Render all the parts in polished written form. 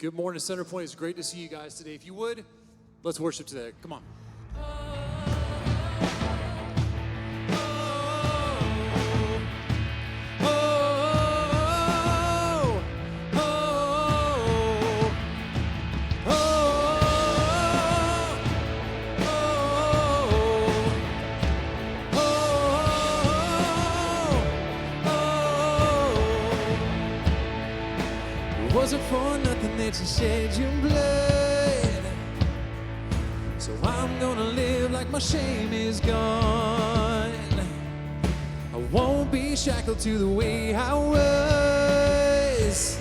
Good morning, Centerpoint. It's great to see you guys today. If you would, let's worship today. Come on. Wasn't for nothing that you shed your blood, so I'm gonna live like my shame is gone. I won't be shackled to the way I was.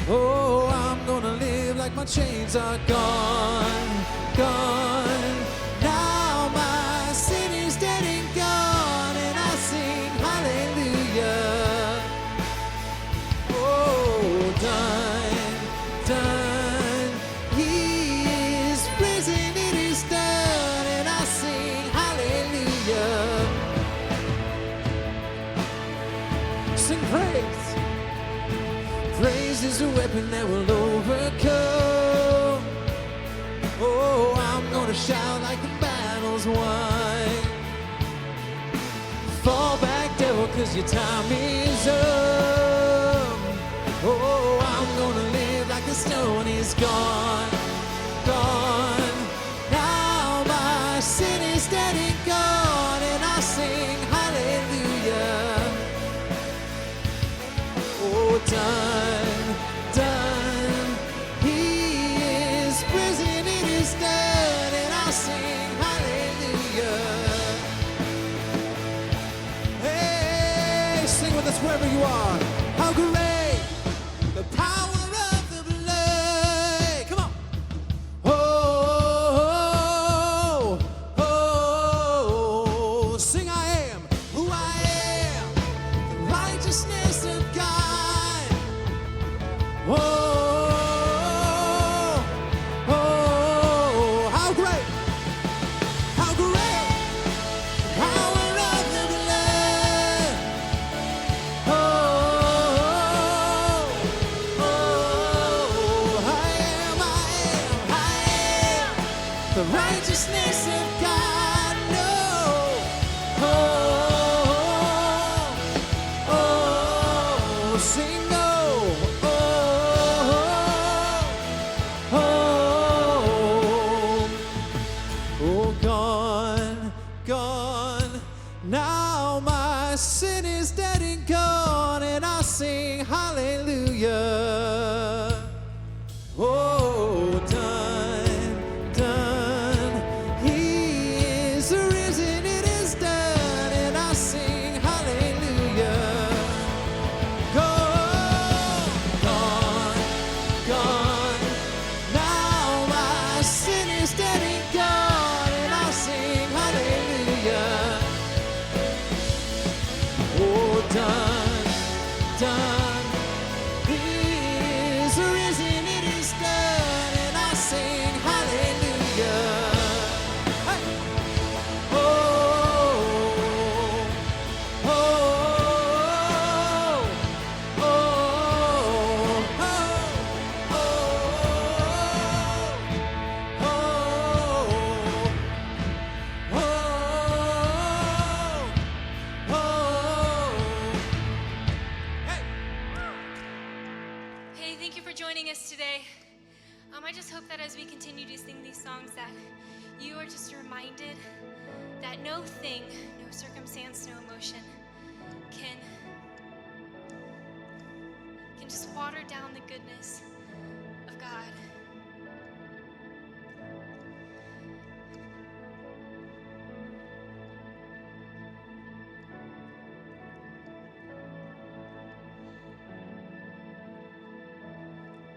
Oh, I'm gonna live like my chains are gone, gone. Now my sin is dead and gone, and I sing hallelujah. Oh, done, done. He is risen, it is done, and I sing hallelujah. Sing praise. Praise is a weapon that will overcome. Oh, I'm gonna shout like the battle's won. Fall back, devil, 'cause your time is up. Oh, I'm gonna live like the stone is gone, gone. Now my sin is dead and gone, and I sing hallelujah. Oh, done, done. He is risen, it is done, and I sing hallelujah. Hey, sing with us wherever you are. How great the power of the blood. Come on. Oh, oh, oh. Sing, I am who I am, the righteousness of God. Oh, oh, how great, how great the power of the blood. Oh, oh, I am the righteousness of God. No. Oh, oh, sing no. Oh, oh, oh, gone, gone. Now my sin is dead and gone, and I sing hallelujah. Oh, done, done. He is risen, it is done, and I sing hallelujah. Gone, gone, gone. Now my sin is dead and gone, and I sing hallelujah. Oh, done, done. He is risen, it is done, and I sing hallelujah. Hey. Oh, oh, oh, oh, Hey, thank you for joining us today. I just hope that as we continue to sing these songs that you are just reminded that no thing, no circumstance, no emotion can just water down the goodness of God.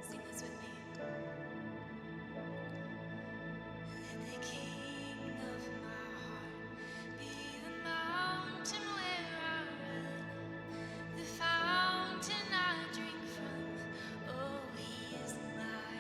Sing this with me. Let the king of my heart be the mountain where I run, the fountain I drink from. Oh, he is my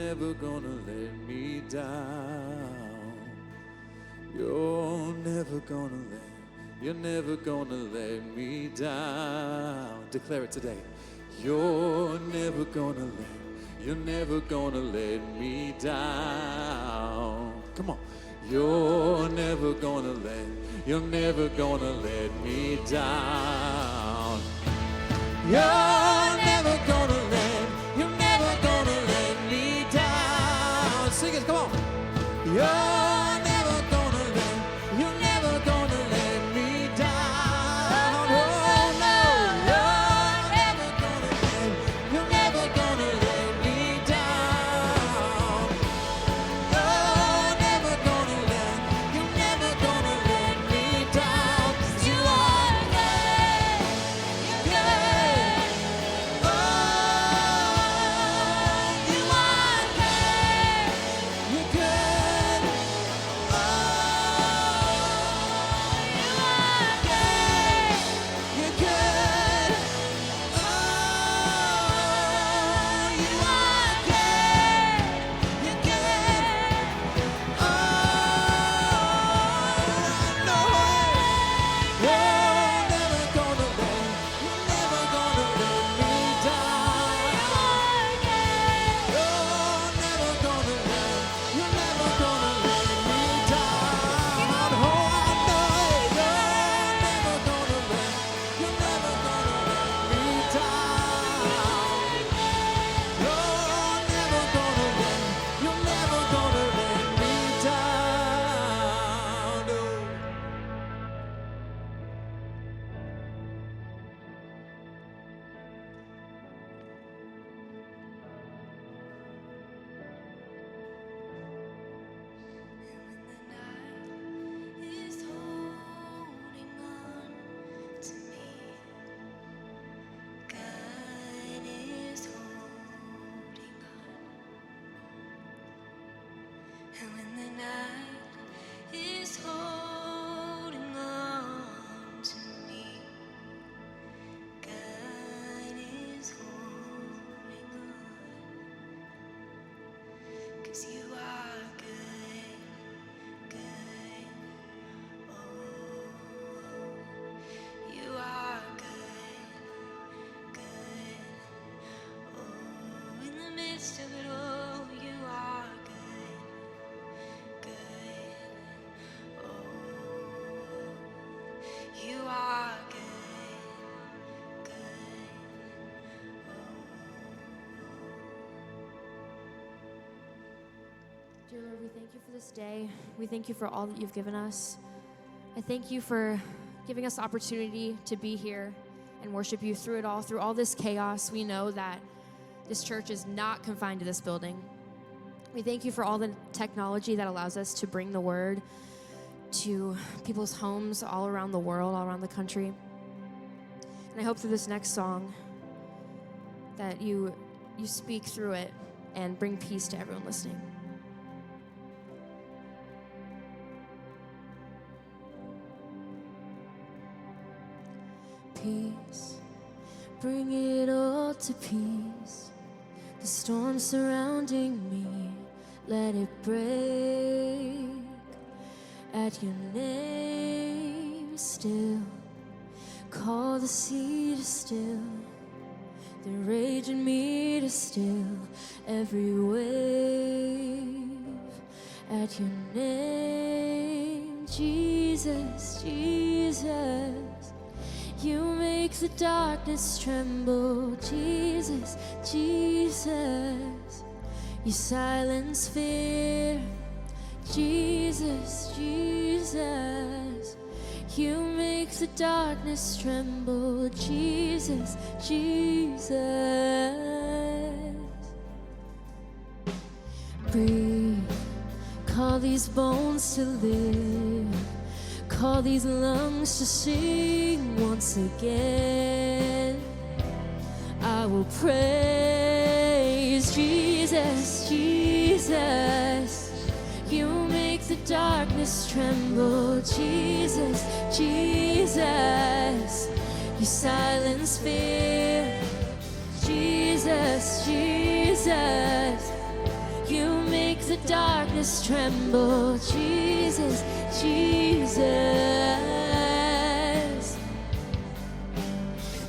never gonna let me down. You're never gonna let me down. Declare it today. You're never gonna let me down. Come on. You're never gonna let me down. You're never gonna let me down. Sing it, come on. You're never gonna let me down. Oh no, you're never gonna let me down. You're never gonna let me down. 'Cause you are good. You're good. Oh, you are good. You're good. Oh, you are good. You're good. Oh, you are good. You're good. Oh, I know you're never gonna let me down. You're never gonna let me down. Oh, I know you're never gonna let me down. You're never gonna let me down. No. Is holding on to me. God is holding on. And when the night is holding on to me, God is holding on. 'Cause you are good, good. Oh, you are good, good. Oh, in the midst of it all, you are good, good. Oh, you are good, good. Dear Lord, we thank you for this day. We thank you for all that you've given us. I thank you for giving us the opportunity to be here and worship you through it all, through all this chaos. We know that this church is not confined to this building. We thank you for all the technology that allows us to bring the word to people's homes all around the world, all around the country. And I hope through this next song that you speak through it and bring peace to everyone listening. Peace, bring it all to peace. The storm surrounding me, let it break at your name. Still, call the sea to still, the rage in me to still every wave at your name. Jesus, Jesus, you make the darkness tremble. Jesus, Jesus, you silence fear. Jesus, Jesus, you make the darkness tremble. Jesus, Jesus. Breathe, call these bones to live. Call these lungs to sing once again. I will praise Jesus, Jesus. You make the darkness tremble. Jesus, Jesus. You silence fear. Jesus, Jesus. the darkness tremble. Jesus, Jesus.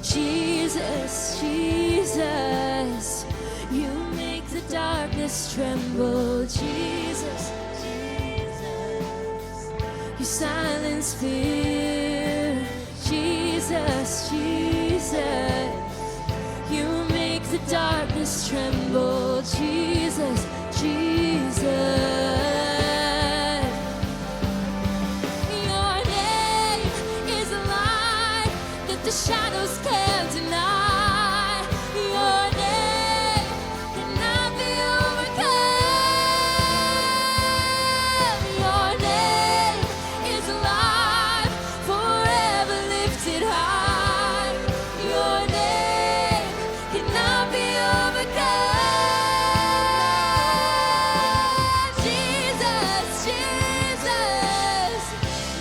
Jesus, Jesus. You make the darkness tremble. Jesus, Jesus. You silence fear. Jesus, Jesus. You make the darkness tremble. Jesus, Jesus. Your name is a light that the shadows can't deny. Your name cannot be overcome. Your name is alive, forever lifted high. Your name cannot be overcome. Jesus, Jesus,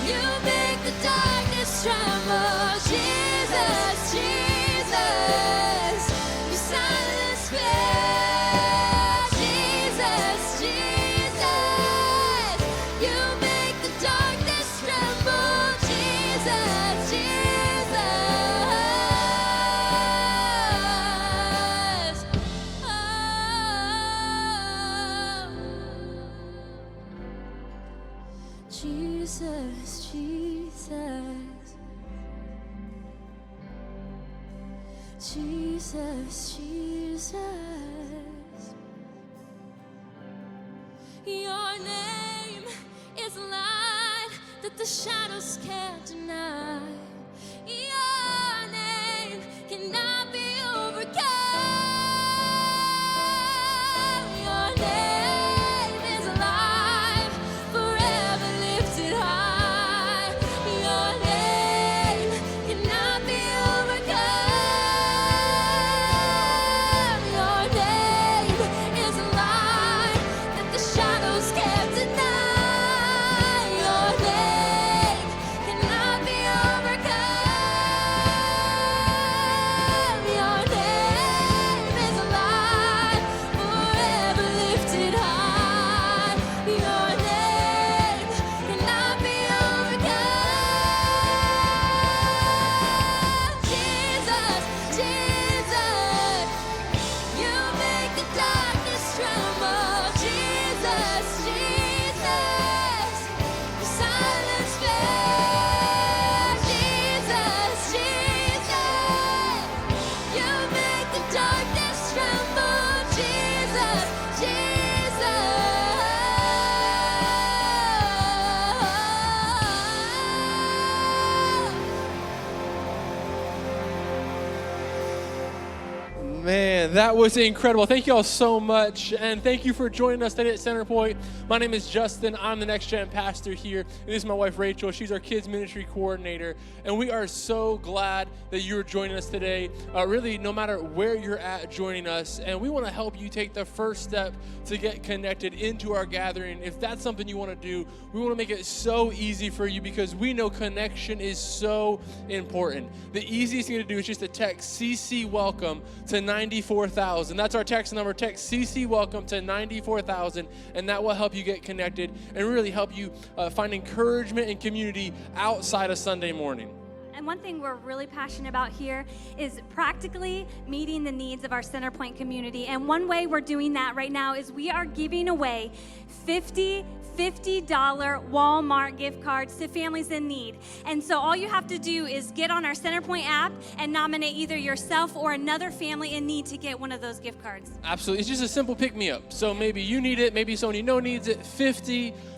you make the darkness tremble. Jesus, Jesus, you silence fear. Jesus, Jesus, you make the darkness tremble. Jesus, Jesus. Jesus, Jesus. Jesus, Jesus. Your name is light that the shadows can't deny. Your name cannot be overcome. Your name is alive, forever lifted high. Your name cannot be overcome. Your name is alive that the shadows can't deny. Your name cannot be overcome. Your name is alive, forever lifted high. Your name cannot be overcome. Jesus, Jesus, you make the darkness tremble. Jesus, Jesus, you silence fear. Jesus, Jesus, you make the darkness tremble. Jesus, Jesus. Man, that was incredible. Thank you all so much. And thank you for joining us today at Centerpoint. My name is Justin. I'm the Next Gen pastor here. And this is my wife, Rachel. She's our kids ministry coordinator. And we are so glad that you're joining us today. Really, no matter where you're at joining us. And we want to help you take the first step to get connected into our gathering. If that's something you want to do, we want to make it so easy for you because we know connection is so important. The easiest thing to do is just to text CC Welcome to 94,000. That's our text number. Text CC Welcome to 94,000, and that will help you get connected and really help you find encouragement and community outside of Sunday morning. And one thing we're really passionate about here is practically meeting the needs of our Centerpoint community. And one way we're doing that right now is we are giving away $50 Walmart gift cards to families in need. And so all you have to do is get on our Centerpoint app and nominate either yourself or another family in need to get one of those gift cards. Absolutely. It's just a simple pick-me-up. So maybe you need it, maybe someone you know needs it.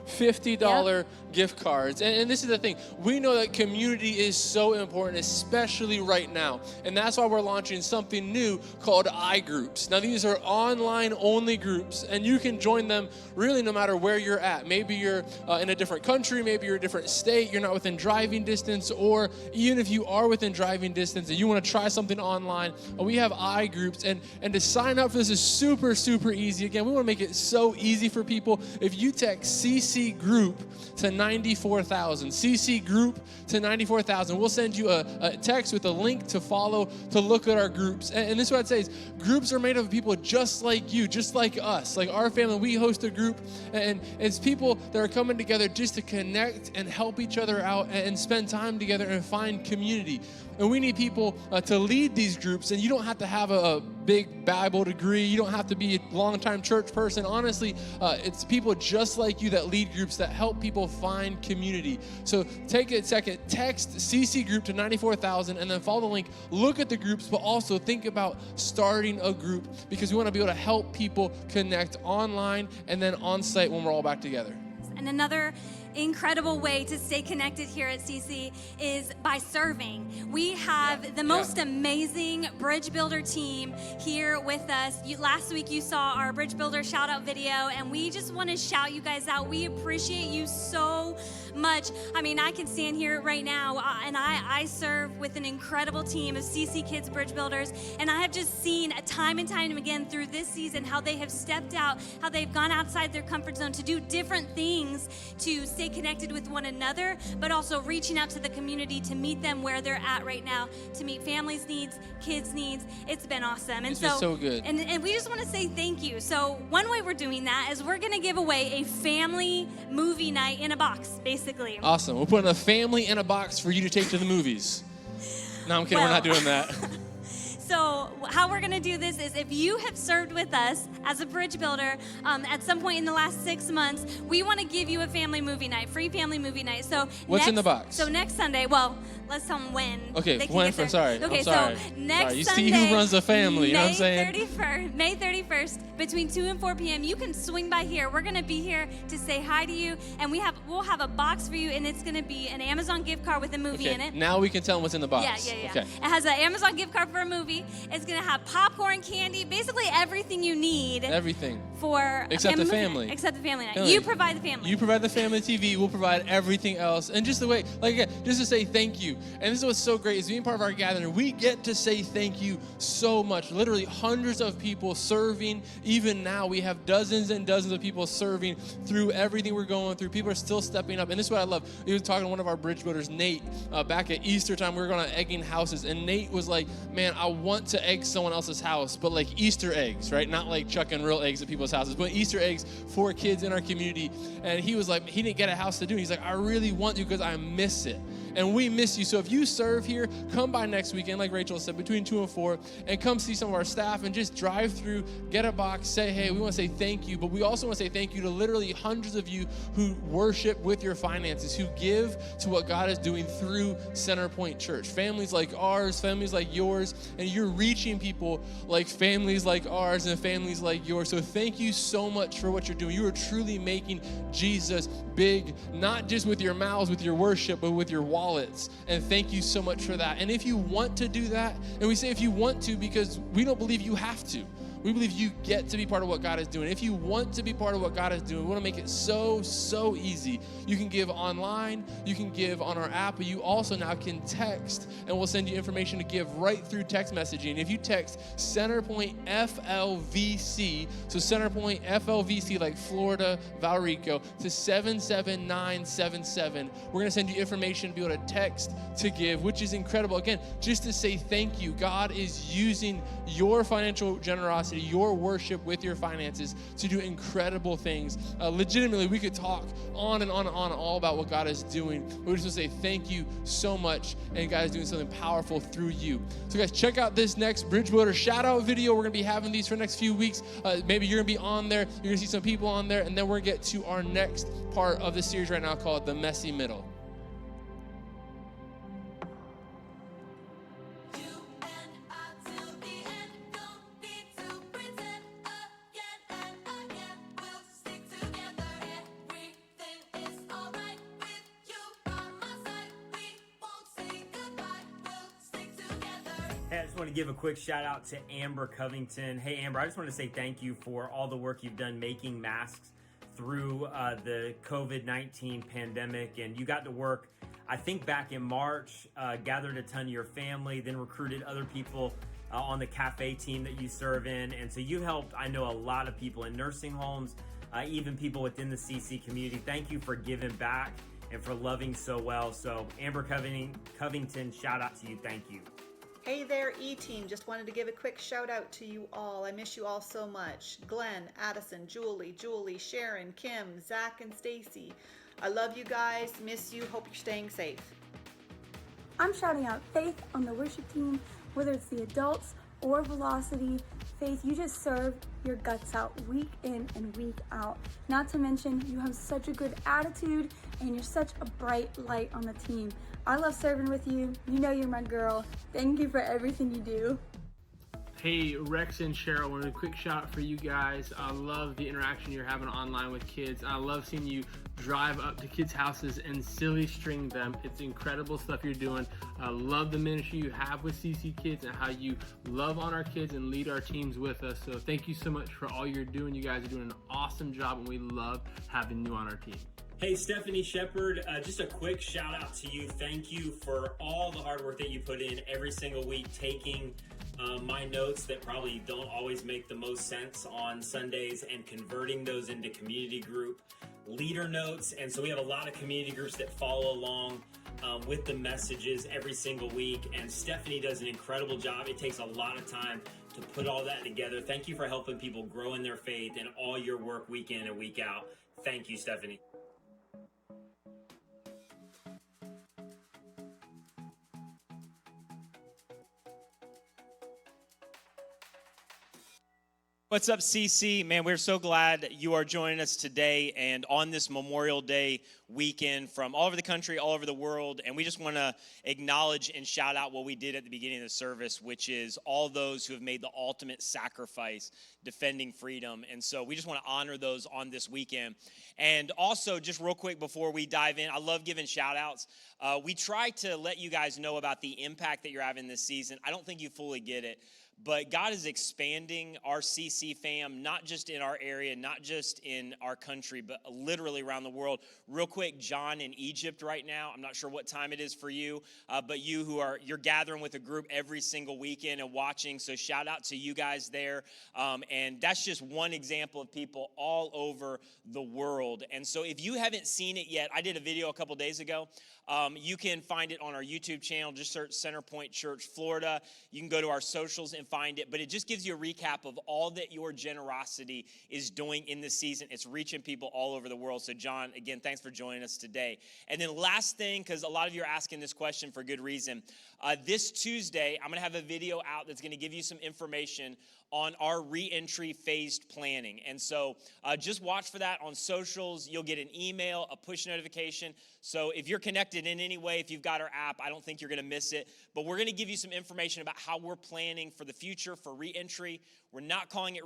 $50 gift cards. And this is the thing. We know that community is so important, especially right now. And that's why we're launching something new called iGroups. Now, these are online-only groups, and you can join them really no matter where you're at. Maybe you're in a different country, maybe you're a different state, you're not within driving distance, or even if you are within driving distance and you want to try something online, we have iGroups. And to sign up for this is super, super easy. Again, we want to make it so easy for people. If you text CC CC group to 94,000. CC group to 94,000. We'll send you a text with a link to follow to look at our groups. And this is what I'd say is groups are made up of people just like you, just like us. Like our family, we host a group, and it's people that are coming together just to connect and help each other out and spend time together and find community. And we need people to lead these groups. And you don't have to have a big Bible degree. You don't have to be a long-time church person. Honestly, it's people just like you that lead groups that help people find community. So take a second, text CC group to 94,000, and then follow the link. Look at the groups, but also think about starting a group, because we want to be able to help people connect online and then on site when we're all back together. And another incredible way to stay connected here at CC is by serving. We have the most amazing Bridge Builder team here with us. Last week you saw our Bridge Builder shout out video, and we just want to shout you guys out. We appreciate you so much. I mean, I can stand here right now and I serve with an incredible team of CC Kids Bridge Builders, and I have just seen time and time again through this season how they have stepped out, how they've gone outside their comfort zone to do different things to stay connected with one another, but also reaching out to the community to meet them where they're at right now, to meet families' needs, kids' needs. It's been awesome. And so good. And we just want to say thank you. So one way we're doing that is we're going to give away a family movie night in a box, basically. Awesome. We're putting a family in a box for you to take to the movies. No, I'm kidding. We're not doing that. So how we're going to do this is if you have served with us as a bridge builder at some point in the last 6 months, we want to give you a family movie night, free family movie night. So what's in the box? So next Sunday, well, let's tell them when. Okay, when for, sorry. Okay, I'm sorry. so next You Sunday, see who runs the family, you know what I'm saying? May 31st, between 2 and 4 p.m., you can swing by here. We're going to be here to say hi to you, and we'll have a box for you, and it's going to be an Amazon gift card with a movie in it. Now we can tell them what's in the box. Yeah. Okay. It has an Amazon gift card for a movie. It's going to have popcorn, candy, basically everything you need. Everything. For Except the family. Except the family night. Family. You provide the family. You provide the family TV. We'll provide everything else. And just the way, like again, just to say thank you. And this is what's so great is being part of our gathering. We get to say thank you so much. Literally hundreds of people serving. Even now, we have dozens and dozens of people serving through everything we're going through. People are still stepping up. And this is what I love. We were talking to one of our bridge builders, Nate, back at Easter time. We were going on egging houses. And Nate was like, man, I want to egg someone else's house, but like Easter eggs, right? Not like chucking real eggs at people's houses, but Easter eggs for kids in our community. And he was like, he didn't get a house to do it. He's like, I really want to because I miss it. And we miss you. So if you serve here, come by next weekend, like Rachel said, between 2 and 4, and come see some of our staff and just drive through, get a box, say, hey, we want to say thank you. But we also want to say thank you to literally hundreds of you who worship with your finances, who give to what God is doing through Centerpoint Church. Families like ours, families like yours, and you're reaching people like families like ours and families like yours. So thank you so much for what you're doing. You are truly making Jesus big, not just with your mouths, with your worship, but with your wallets. And thank you so much for that. And if you want to do that, and we say if you want to because we don't believe you have to. We believe you get to be part of what God is doing. If you want to be part of what God is doing, we want to make it so easy. You can give online, you can give on our app, but you also now can text, and we'll send you information to give right through text messaging. If you text Centerpoint FLVC, so Centerpoint FLVC like Florida, Valrico, to 77977, we're going to send you information to be able to text to give, which is incredible. Again, just to say thank you. God is using your financial generosity, your worship with your finances to do incredible things. Legitimately, we could talk on and on and on all about what God is doing. We just want to say thank you so much, and God is doing something powerful through you. So guys, check out this next Bridge Builder shout out video. We're going to be having these for the next few weeks. Maybe you're going to be on there. You're going to see some people on there, and then we're going to get to our next part of the series right now called The Messy Middle. Hey, I just want to give a quick shout out to Amber Covington. Hey, Amber, I just want to say thank you for all the work you've done making masks through the COVID-19 pandemic. And you got to work, I think back in March, gathered a ton of your family, then recruited other people on the cafe team that you serve in. And so you helped, I know, a lot of people in nursing homes, even people within the CC community. Thank you for giving back and for loving so well. So Amber Covington, shout out to you. Thank you. Hey there, E-Team. Just wanted to give a quick shout out to you all. I miss you all so much. Glenn, Addison, Julie, Sharon, Kim, Zach, and Stacy. I love you guys. Miss you. Hope you're staying safe. I'm shouting out Faith on the worship team, whether it's the adults or Velocity. Faith, you just serve your guts out week in and week out. Not to mention, you have such a good attitude and you're such a bright light on the team. I love serving with you. You know you're my girl. Thank you for everything you do. Hey, Rex and Cheryl, wanted a quick shout out for you guys. I love the interaction you're having online with kids. I love seeing you drive up to kids' houses and silly string them. It's incredible stuff you're doing. I love the ministry you have with CC Kids and how you love on our kids and lead our teams with us. So thank you so much for all you're doing. You guys are doing an awesome job and we love having you on our team. Hey, Stephanie Shepard, just a quick shout out to you. Thank you for all the hard work that you put in every single week, taking my notes that probably don't always make the most sense on Sundays and converting those into community group leader notes. And so we have a lot of community groups that follow along with the messages every single week. And Stephanie does an incredible job. It takes a lot of time to put all that together. Thank you for helping people grow in their faith and all your work week in and week out. Thank you, Stephanie. What's up, CC? Man, we're so glad you are joining us today and on this Memorial Day weekend from all over the country, all over the world. And we just want to acknowledge and shout out what we did at the beginning of the service, which is all those who have made the ultimate sacrifice defending freedom. And so we just want to honor those on this weekend. And also, just real quick before we dive in, I love giving shout outs. We try to let you guys know about the impact that you're having this season. I don't think you fully get it. But God is expanding our CC fam, not just in our area, not just in our country, but literally around the world. Real quick, John in Egypt right now. I'm not sure what time it is for you, but you're gathering with a group every single weekend and watching. So shout out to you guys there. And that's just one example of people all over the world. And so if you haven't seen it yet, I did a video a couple days ago. You can find it on our YouTube channel. Just search Centerpoint Church Florida. You can go to our socials and find it. But it just gives you a recap of all that your generosity is doing in this season. It's reaching people all over the world. So, John, again, thanks for joining us today. And then last thing, because a lot of you are asking this question for good reason. This Tuesday, I'm going to have a video out that's going to give you some information on our re-entry phased planning. And so just watch for that on socials. You'll get an email, a push notification. So if you're connected in any way, if you've got our app, I don't think you're going to miss it. But we're going to give you some information about how we're planning for the future for re-entry. We're not calling it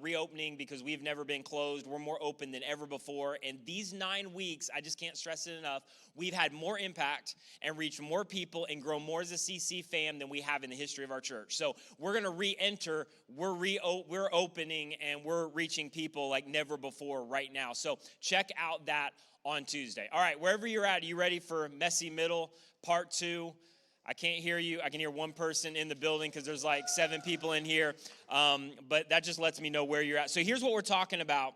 reopening because we've never been closed. We're more open than ever before. And these 9 weeks, I just can't stress it enough, we've had more impact and reached more people and grow more as a CC fam than we have in the history of our church. So we're going to re-enter. We're opening and we're reaching people like never before right now. So check out that on Tuesday. All right, wherever you're at, are you ready for Messy Middle Part 2? I can't hear you. I can hear one person in the building because there's like 7 people in here. But that just lets me know where you're at. So here's what we're talking about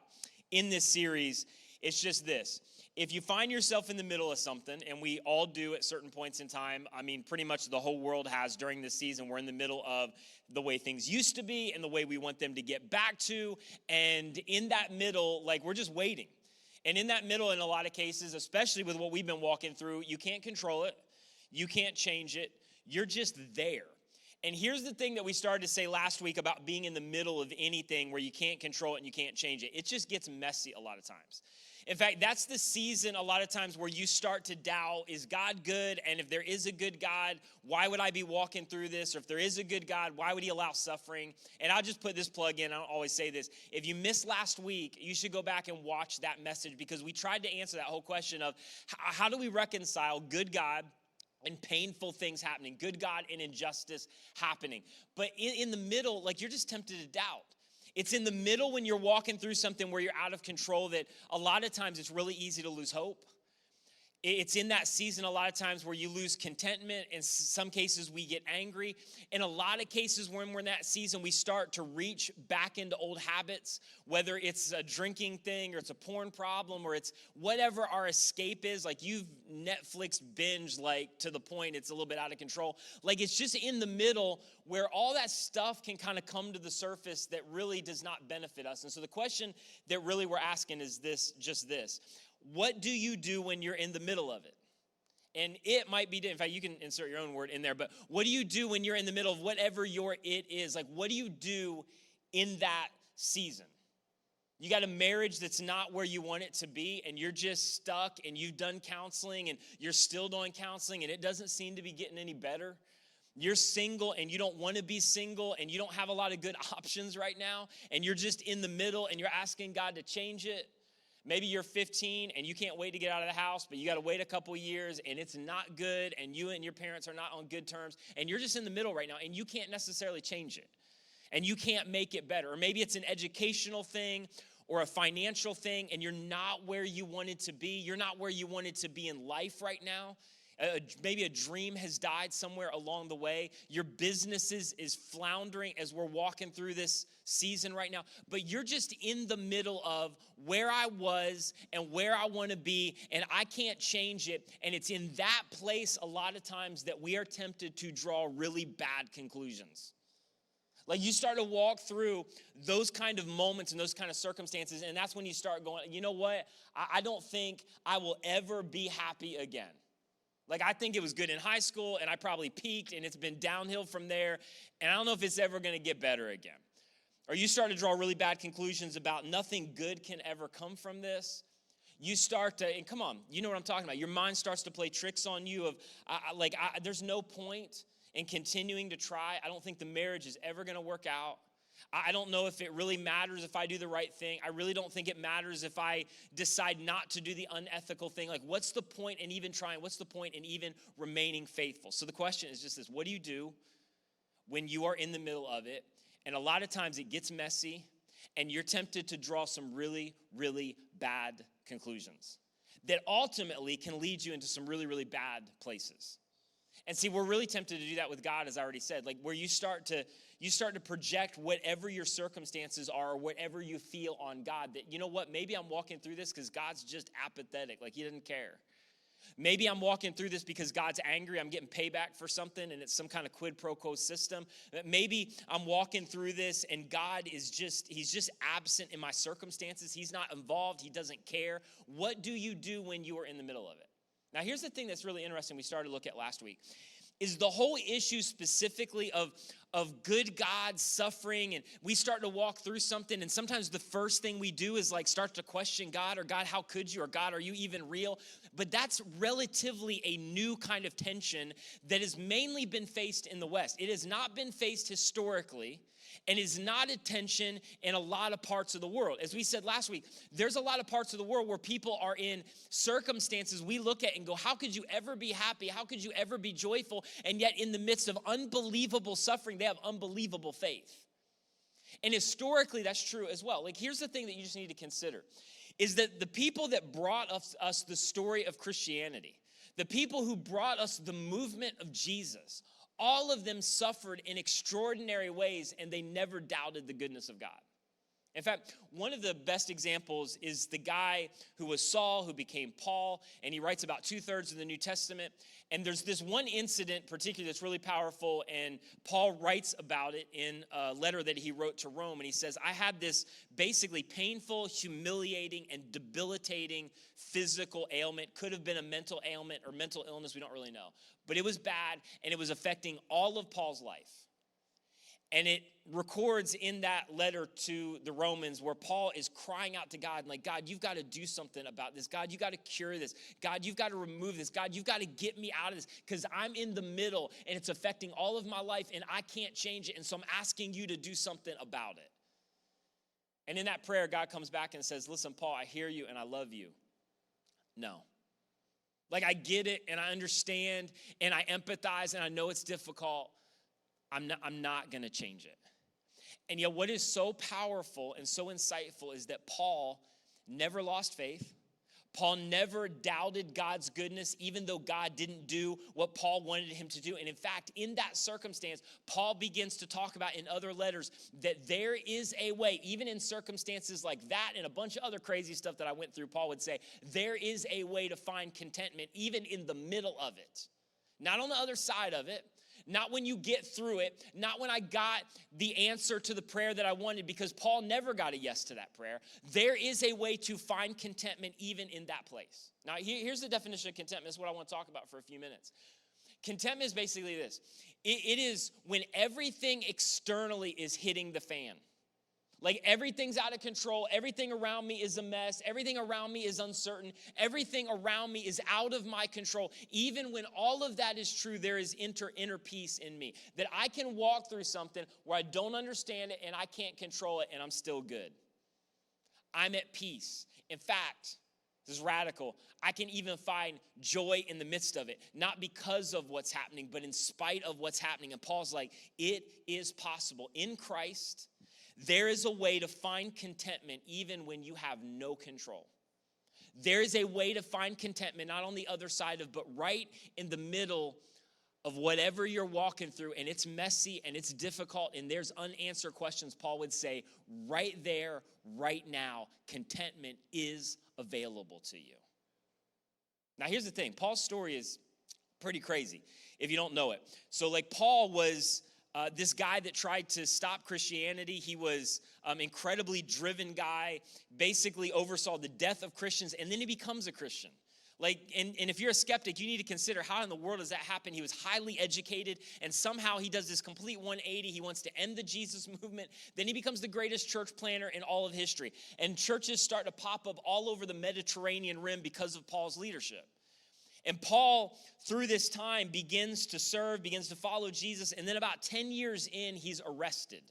in this series. It's just this. If you find yourself in the middle of something, and we all do at certain points in time, I mean, pretty much the whole world has during this season, we're in the middle of the way things used to be and the way we want them to get back to. And in that middle, like, we're just waiting. And in that middle, in a lot of cases, especially with what we've been walking through, you can't control it. You can't change it. You're just there. And here's the thing that we started to say last week about being in the middle of anything where you can't control it and you can't change it. It just gets messy a lot of times. In fact, that's the season a lot of times where you start to doubt, is God good? And if there is a good God, why would I be walking through this? Or if there is a good God, why would he allow suffering? And I'll just put this plug in. I don't always say this. If you missed last week, you should go back and watch that message because we tried to answer that whole question of how do we reconcile good God and painful things happening, good God and injustice happening. But in the middle, like, you're just tempted to doubt. It's in the middle when you're walking through something where you're out of control that a lot of times it's really easy to lose hope. It's in that season a lot of times where you lose contentment. In some cases, we get angry. In a lot of cases, when we're in that season, we start to reach back into old habits, whether it's a drinking thing or it's a porn problem or it's whatever our escape is. Like you've Netflix binge like to the point it's a little bit out of control. Like it's just in the middle where all that stuff can kind of come to the surface that really does not benefit us. And so the question that really we're asking is this. What do you do when you're in the middle of it? And it might be, in fact, you can insert your own word in there, but what do you do when you're in the middle of whatever your it is? Like, what do you do in that season? You got a marriage that's not where you want it to be, and you're just stuck, and you've done counseling, and you're still doing counseling, and it doesn't seem to be getting any better. You're single, and you don't want to be single, and you don't have a lot of good options right now, and you're just in the middle, and you're asking God to change it. Maybe you're 15 and you can't wait to get out of the house, but you got to wait a couple years and it's not good and you and your parents are not on good terms and you're just in the middle right now and you can't necessarily change it and you can't make it better. Or maybe it's an educational thing or a financial thing and you're not where you wanted to be. You're not where you wanted to be in life right now. Maybe a dream has died somewhere along the way. Your business is floundering as we're walking through this season right now. But you're just in the middle of where I was and where I want to be, and I can't change it. And it's in that place a lot of times that we are tempted to draw really bad conclusions. Like you start to walk through those kind of moments and those kind of circumstances, and that's when you start going, you know what? I don't think I will ever be happy again. Like, I think it was good in high school, and I probably peaked, and it's been downhill from there, and I don't know if it's ever going to get better again. Or you start to draw really bad conclusions about nothing good can ever come from this. You start to, and come on, you know what I'm talking about. Your mind starts to play tricks on you of, there's no point in continuing to try. I don't think the marriage is ever going to work out. I don't know if it really matters if I do the right thing. I really don't think it matters if I decide not to do the unethical thing. Like, what's the point in even trying? What's the point in even remaining faithful? So the question is just this: what do you do when you are in the middle of it? And a lot of times it gets messy, and you're tempted to draw some really, really bad conclusions that ultimately can lead you into some really, really bad places. And see, we're really tempted to do that with God, as I already said, like where you start to project whatever your circumstances are or whatever you feel on God, that, you know what, maybe I'm walking through this because God's just apathetic, like he doesn't care. Maybe I'm walking through this because God's angry, I'm getting payback for something and it's some kind of quid pro quo system. Maybe I'm walking through this and God is he's just absent in my circumstances. He's not involved, he doesn't care. What do you do when you are in the middle of it? Now, here's the thing that's really interesting we started to look at last week, is the whole issue specifically of good God suffering, and we start to walk through something, and sometimes the first thing we do is like start to question God, or God, how could you, or God, are you even real? But that's relatively a new kind of tension that has mainly been faced in the West. It has not been faced historically, and is not a tension in a lot of parts of the world. As we said last week, there's a lot of parts of the world where people are in circumstances we look at and go, how could you ever be happy? How could you ever be joyful? And yet in the midst of unbelievable suffering, they have unbelievable faith. And historically, that's true as well. Like, here's the thing that you just need to consider, is that the people that brought us the story of Christianity, the people who brought us the movement of Jesus, all of them suffered in extraordinary ways, and they never doubted the goodness of God. In fact, one of the best examples is the guy who was Saul, who became Paul, and he writes about 2/3 of the New Testament. And there's this one incident particularly that's really powerful, and Paul writes about it in a letter that he wrote to Rome. And he says, I had this basically painful, humiliating, and debilitating physical ailment. Could have been a mental ailment or mental illness, we don't really know. But it was bad, and it was affecting all of Paul's life. And it records in that letter to the Romans where Paul is crying out to God, and like, God, you've got to do something about this. God, you've got to cure this. God, you've got to remove this. God, you've got to get me out of this because I'm in the middle and it's affecting all of my life and I can't change it. And so I'm asking you to do something about it. And in that prayer, God comes back and says, listen, Paul, I hear you and I love you. No. Like, I get it and I understand and I empathize and I know it's difficult. I'm not going to change it. And yet what is so powerful and so insightful is that Paul never lost faith. Paul never doubted God's goodness, even though God didn't do what Paul wanted him to do. And in fact, in that circumstance, Paul begins to talk about in other letters that there is a way, even in circumstances like that and a bunch of other crazy stuff that I went through, Paul would say, there is a way to find contentment, even in the middle of it. Not on the other side of it, not when you get through it, not when I got the answer to the prayer that I wanted, because Paul never got a yes to that prayer. There is a way to find contentment even in that place. Now, here's the definition of contentment. This is what I want to talk about for a few minutes. Contentment is basically this. It is when everything externally is hitting the fan. Like everything's out of control. Everything around me is a mess. Everything around me is uncertain. Everything around me is out of my control. Even when all of that is true, there is inner peace in me. That I can walk through something where I don't understand it and I can't control it and I'm still good. I'm at peace. In fact, this is radical. I can even find joy in the midst of it. Not because of what's happening, but in spite of what's happening. And Paul's like, it is possible. In Christ, there is a way to find contentment even when you have no control. There is a way to find contentment, not on the other side of, but right in the middle of whatever you're walking through, and it's messy and it's difficult and there's unanswered questions. Paul would say, right there, right now, contentment is available to you. Now, here's the thing. Paul's story is pretty crazy if you don't know it. So, like, Paul was this guy that tried to stop Christianity. He was incredibly driven guy, basically oversaw the death of Christians, and then he becomes a Christian. Like, and if you're a skeptic, you need to consider how in the world does that happen? He was highly educated, and somehow he does this complete 180. He wants to end the Jesus movement. Then he becomes the greatest church planter in all of history. And churches start to pop up all over the Mediterranean rim because of Paul's leadership. And Paul, through this time, begins to serve, begins to follow Jesus, and then about 10 years in, he's arrested.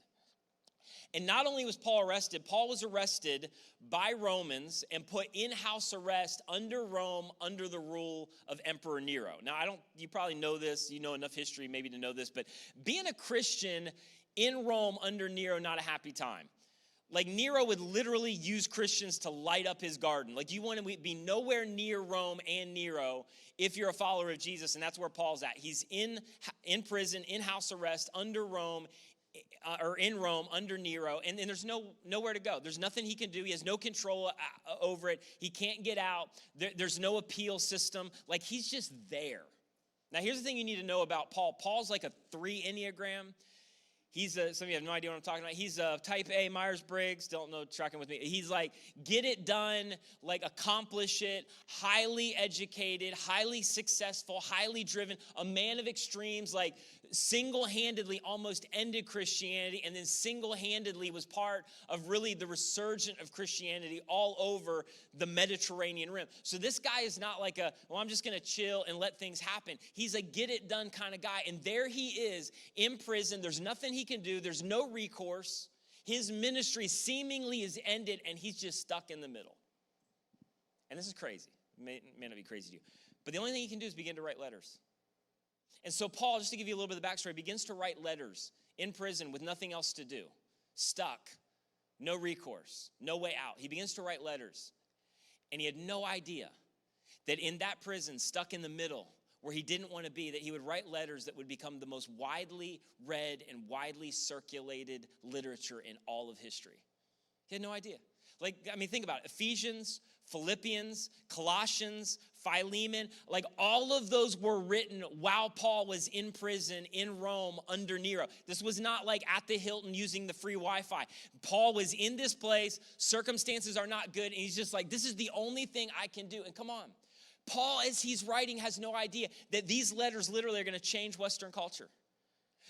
And not only was Paul arrested, Paul was arrested by Romans and put in house arrest under Rome, under the rule of Emperor Nero. Now, you probably know this, you know enough history maybe to know this, but being a Christian in Rome under Nero, not a happy time. Like, Nero would literally use Christians to light up his garden. Like, you want to be nowhere near Rome and Nero if you're a follower of Jesus, and that's where Paul's at. He's in prison, in house arrest, under Rome, or in Rome, under Nero, and there's nowhere to go. There's nothing he can do. He has no control over it. He can't get out. There's no appeal system. Like, he's just there. Now, here's the thing you need to know about Paul. Paul's like a 3 Enneagram. Some of you have no idea what I'm talking about. He's a type A, Myers-Briggs. Don't know, tracking with me. He's like, get it done, like accomplish it, highly educated, highly successful, highly driven, a man of extremes, like single-handedly almost ended Christianity, and then single-handedly was part of really the resurgence of Christianity all over the Mediterranean rim. So this guy is not like I'm just going to chill and let things happen. He's a get-it-done kind of guy, and there he is in prison. There's nothing he can do. There's no recourse. His ministry seemingly is ended, and he's just stuck in the middle. And this is crazy. It may not be crazy to you. But the only thing he can do is begin to write letters. And so Paul, just to give you a little bit of the backstory, begins to write letters in prison with nothing else to do. Stuck. No recourse. No way out. He begins to write letters. And he had no idea that in that prison, stuck in the middle, where he didn't want to be, that he would write letters that would become the most widely read and widely circulated literature in all of history. He had no idea. Like, I mean, think about it. Ephesians, Philippians, Colossians, Philemon, like all of those were written while Paul was in prison in Rome under Nero. This was not like at the Hilton using the free Wi-Fi. Paul was in this place. Circumstances are not good. And he's just like, this is the only thing I can do. And come on. Paul, as he's writing, has no idea that these letters literally are going to change Western culture.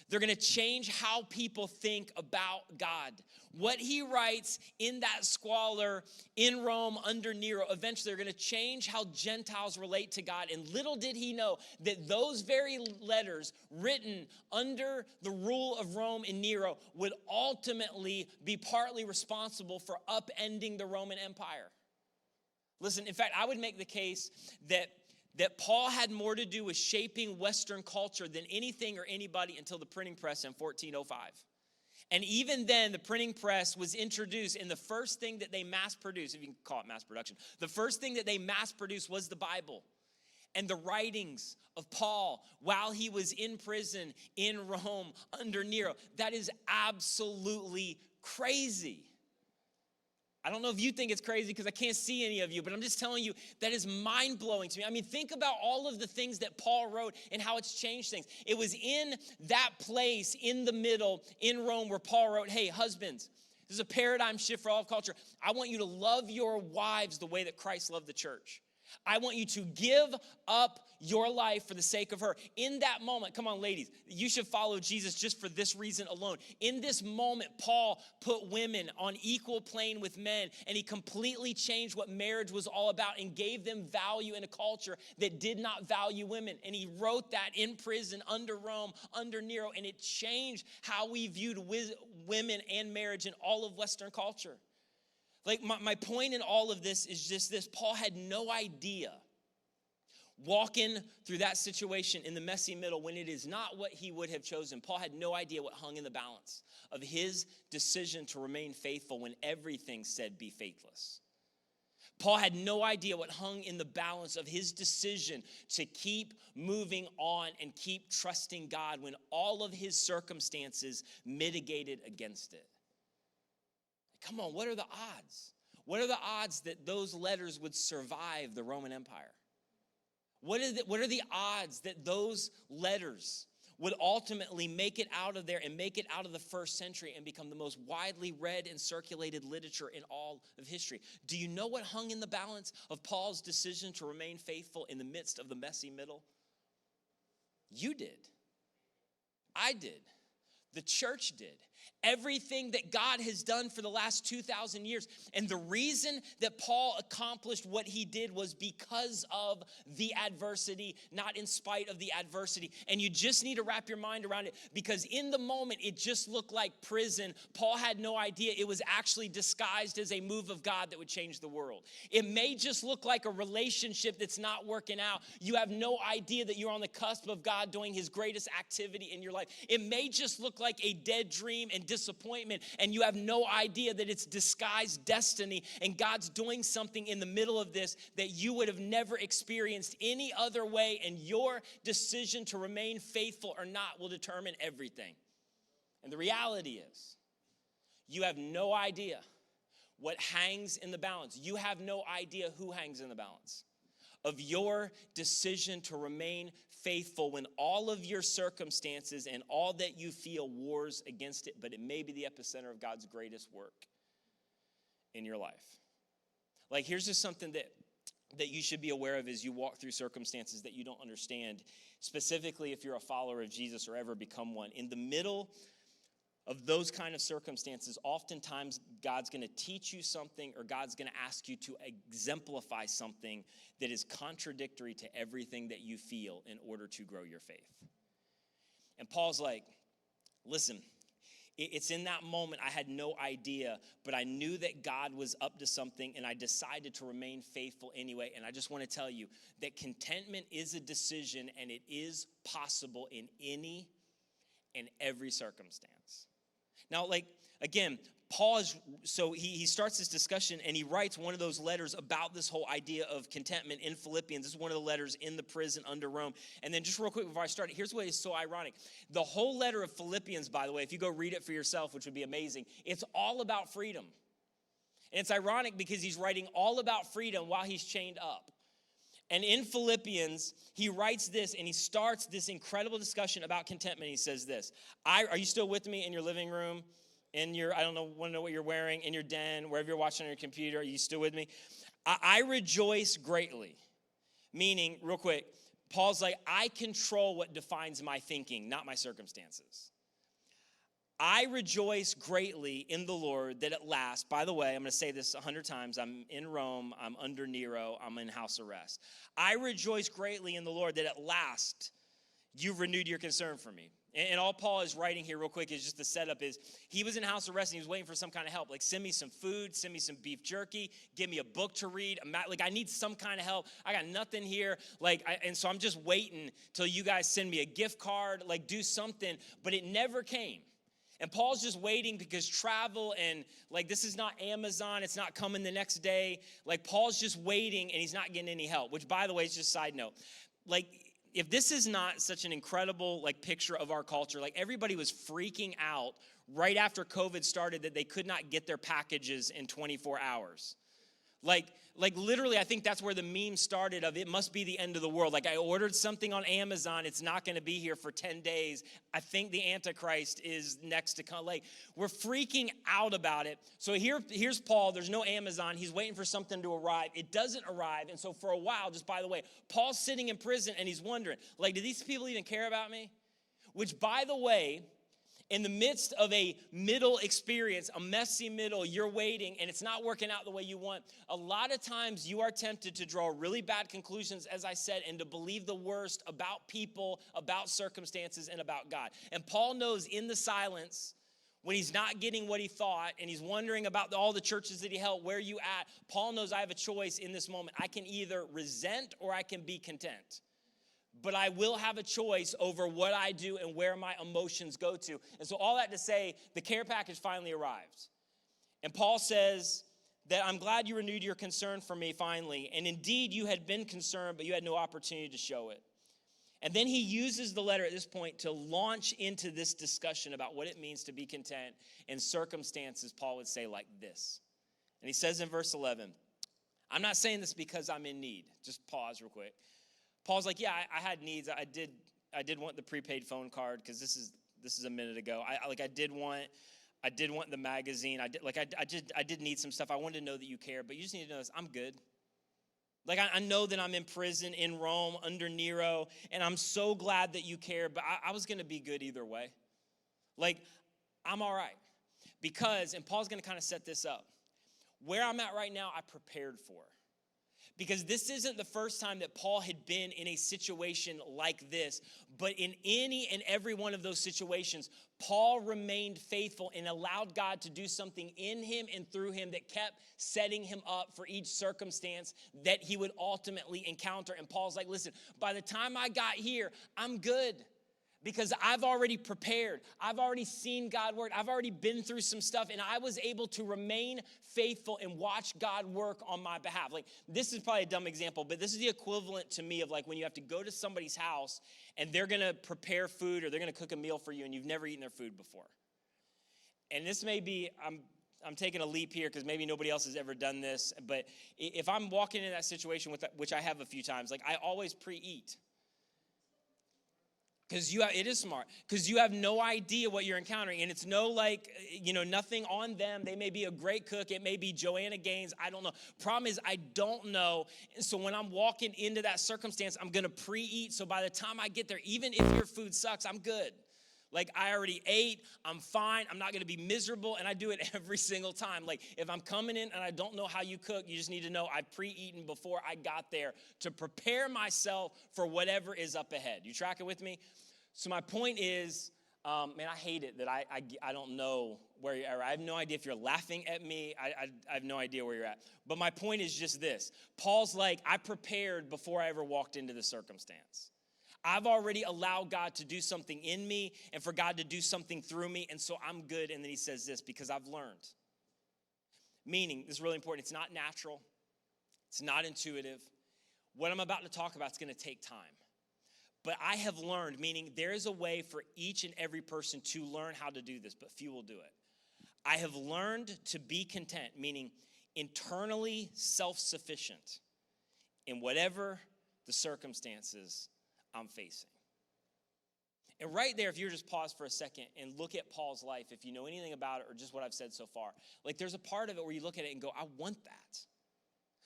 They're going to change how people think about God. What he writes in that squalor in Rome under Nero, eventually are going to change how Gentiles relate to God. And little did he know that those very letters written under the rule of Rome and Nero would ultimately be partly responsible for upending the Roman Empire. Listen, in fact, I would make the case that Paul had more to do with shaping Western culture than anything or anybody until the printing press in 1405. And even then, the printing press was introduced, and the first thing that they mass produced, if you can call it mass production, the first thing that they mass produced was the Bible and the writings of Paul while he was in prison in Rome under Nero. That is absolutely crazy. I don't know if you think it's crazy because I can't see any of you, but I'm just telling you that is mind-blowing to me. I mean, think about all of the things that Paul wrote and how it's changed things. It was in that place in the middle in Rome where Paul wrote, hey, husbands, this is a paradigm shift for all of culture. I want you to love your wives the way that Christ loved the church. I want you to give up your life for the sake of her. In that moment, come on, ladies, you should follow Jesus just for this reason alone. In this moment, Paul put women on equal plane with men, and he completely changed what marriage was all about and gave them value in a culture that did not value women. And he wrote that in prison under Rome, under Nero, and it changed how we viewed women and marriage in all of Western culture. Like, my point in all of this is just this. Paul had no idea walking through that situation in the messy middle when it is not what he would have chosen. Paul had no idea what hung in the balance of his decision to remain faithful when everything said be faithless. Paul had no idea what hung in the balance of his decision to keep moving on and keep trusting God when all of his circumstances mitigated against it. Come on, what are the odds? What are the odds that those letters would survive the Roman Empire? What are the odds that those letters would ultimately make it out of there and make it out of the first century and become the most widely read and circulated literature in all of history? Do you know what hung in the balance of Paul's decision to remain faithful in the midst of the messy middle? You did. I did. The church did. Everything that God has done for the last 2,000 years. And the reason that Paul accomplished what he did was because of the adversity, not in spite of the adversity. And you just need to wrap your mind around it, because in the moment, it just looked like prison. Paul had no idea it was actually disguised as a move of God that would change the world. It may just look like a relationship that's not working out. You have no idea that you're on the cusp of God doing his greatest activity in your life. It may just look like a dead dream and disappointment, and you have no idea that it's disguised destiny, and God's doing something in the middle of this that you would have never experienced any other way, and your decision to remain faithful or not will determine everything. And the reality is, you have no idea what hangs in the balance. You have no idea who hangs in the balance of your decision to remain faithful when all of your circumstances and all that you feel wars against it, but it may be the epicenter of God's greatest work in your life. Like, here's just something that you should be aware of as you walk through circumstances that you don't understand, specifically if you're a follower of Jesus or ever become one. In the middle of those kind of circumstances, oftentimes God's going to teach you something, or God's going to ask you to exemplify something that is contradictory to everything that you feel in order to grow your faith. And Paul's like, listen, it's in that moment I had no idea, but I knew that God was up to something, and I decided to remain faithful anyway. And I just want to tell you that contentment is a decision, and it is possible in any and every circumstance. Now, like, again, Paul he starts this discussion, and he writes one of those letters about this whole idea of contentment in Philippians. This is one of the letters in the prison under Rome. And then just real quick before I start, here's what is so ironic. The whole letter of Philippians, by the way, if you go read it for yourself, which would be amazing, it's all about freedom. And it's ironic because he's writing all about freedom while he's chained up. And in Philippians, he writes this, and he starts this incredible discussion about contentment. He says this, are you still with me in your living room, in your, want to know what you're wearing, in your den, wherever you're watching on your computer? Are you still with me? I rejoice greatly. Meaning, real quick, Paul's like, I control what defines my thinking, not my circumstances. I rejoice greatly in the Lord that at last, by the way, I'm going to say this 100 times, I'm in Rome, I'm under Nero, I'm in house arrest. I rejoice greatly in the Lord that at last you've renewed your concern for me. And all Paul is writing here real quick is just the setup is, he was in house arrest and he was waiting for some kind of help. Like, send me some food, send me some beef jerky, give me a book to read. I need some kind of help. I got nothing here. And so I'm just waiting till you guys send me a gift card, like do something. But it never came. And Paul's just waiting because travel and like this is not Amazon, it's not coming the next day. Like Paul's just waiting and he's not getting any help, which by the way is just a side note. Like if this is not such an incredible like picture of our culture, like everybody was freaking out right after COVID started that they could not get their packages in 24 hours. Like literally, I think that's where the meme started of it must be the end of the world. Like I ordered something on Amazon, it's not going to be here for 10 days. I think the Antichrist is next to come. Like we're freaking out about it. So here's Paul. There's no Amazon. He's waiting for something to arrive. It doesn't arrive. And so for a while, just by the way, Paul's sitting in prison and he's wondering, like, do these people even care about me? Which by the way, in the midst of a middle experience, a messy middle, you're waiting and it's not working out the way you want. A lot of times you are tempted to draw really bad conclusions, as I said, and to believe the worst about people, about circumstances, and about God. And Paul knows in the silence, when he's not getting what he thought and he's wondering about all the churches that he helped, where you at? Paul knows I have a choice in this moment. I can either resent or I can be content. But I will have a choice over what I do and where my emotions go to. And so all that to say, the care package finally arrived. And Paul says that I'm glad you renewed your concern for me finally. And indeed, you had been concerned, but you had no opportunity to show it. And then he uses the letter at this point to launch into this discussion about what it means to be content in circumstances, Paul would say, like this. And he says in verse 11, I'm not saying this because I'm in need. Just pause real quick. Paul's like, yeah, I had needs. I did want the prepaid phone card because this is a minute ago. I did want the magazine. I did need some stuff. I wanted to know that you care, but you just need to know this. I'm good. Like I know that I'm in prison in Rome under Nero, and I'm so glad that you care. But I was going to be good either way. Like I'm all right because, and Paul's going to kind of set this up. Where I'm at right now, I prepared for. Because this isn't the first time that Paul had been in a situation like this, but in any and every one of those situations, Paul remained faithful and allowed God to do something in him and through him that kept setting him up for each circumstance that he would ultimately encounter. And Paul's like, listen, by the time I got here, I'm good. Because I've already prepared. I've already seen God work. I've already been through some stuff, and I was able to remain faithful and watch God work on my behalf. Like, this is probably a dumb example, but this is the equivalent to me of like when you have to go to somebody's house and they're going to prepare food or they're going to cook a meal for you and you've never eaten their food before. And this may be, I'm taking a leap here because maybe nobody else has ever done this, but if I'm walking in that situation, which I have a few times, like I always pre-eat. Because it is smart. Because you have no idea what you're encountering. And it's nothing on them. They may be a great cook. It may be Joanna Gaines. I don't know. Problem is, I don't know. And so when I'm walking into that circumstance, I'm going to pre-eat. So by the time I get there, even if your food sucks, I'm good. Like I already ate, I'm fine, I'm not gonna be miserable, and I do it every single time. Like if I'm coming in and I don't know how you cook, you just need to know I've pre-eaten before I got there to prepare myself for whatever is up ahead. You tracking with me? So my point is, man, I hate it that I don't know where you're at. I have no idea if you're laughing at me. I have no idea where you're at. But my point is just this. Paul's like, I prepared before I ever walked into the circumstance. I've already allowed God to do something in me and for God to do something through me, and so I'm good. And then he says this, because I've learned. Meaning, this is really important, it's not natural. It's not intuitive. What I'm about to talk about is going to take time. But I have learned, meaning there is a way for each and every person to learn how to do this, but few will do it. I have learned to be content, meaning internally self-sufficient in whatever the circumstances I'm facing. And right there, if you just pause for a second and look at Paul's life, if you know anything about it or just what I've said so far, like there's a part of it where you look at it and go, I want that.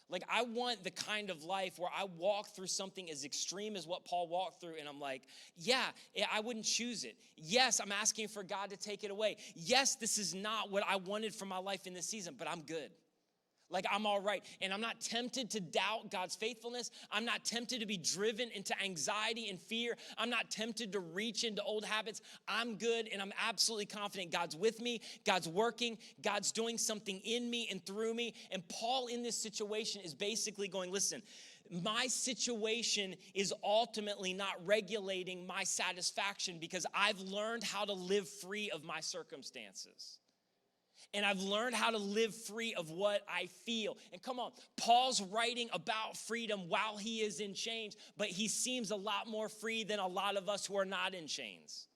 Like I want the kind of life where I walk through something as extreme as what Paul walked through and I'm like, yeah, I wouldn't choose it. Yes, I'm asking for God to take it away. Yes, this is not what I wanted for my life in this season, but I'm good. Like I'm all right. And I'm not tempted to doubt God's faithfulness. I'm not tempted to be driven into anxiety and fear. I'm not tempted to reach into old habits. I'm good and I'm absolutely confident God's with me. God's working. God's doing something in me and through me. And Paul in this situation is basically going, listen, my situation is ultimately not regulating my satisfaction because I've learned how to live free of my circumstances. And I've learned how to live free of what I feel. And come on, Paul's writing about freedom while he is in chains, but he seems a lot more free than a lot of us who are not in chains.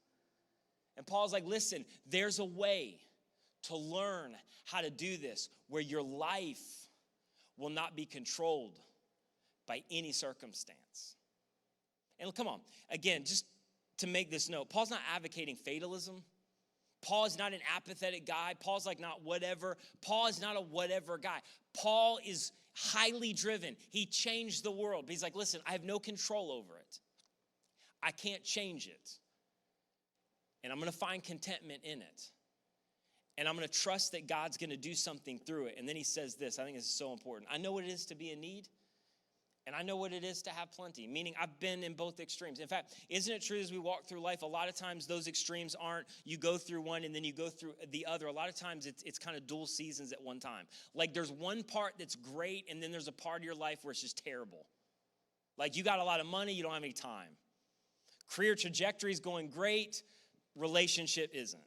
And Paul's like, listen, there's a way to learn how to do this where your life will not be controlled by any circumstance. And come on, again, just to make this note, Paul's not advocating fatalism. Paul is not an apathetic guy. Paul's like not whatever. Paul is not a whatever guy. Paul is highly driven. He changed the world. But he's like, listen, I have no control over it. I can't change it. And I'm going to find contentment in it. And I'm going to trust that God's going to do something through it. And then he says this, I think this is so important. I know what it is to be in need, and I know what it is to have plenty, meaning I've been in both extremes. In fact, isn't it true as we walk through life, a lot of times those extremes aren't you go through one and then you go through the other. A lot of times it's kind of dual seasons at one time. Like there's one part that's great, and then there's a part of your life where it's just terrible. Like you got a lot of money, you don't have any time. Career trajectory is going great, relationship isn't.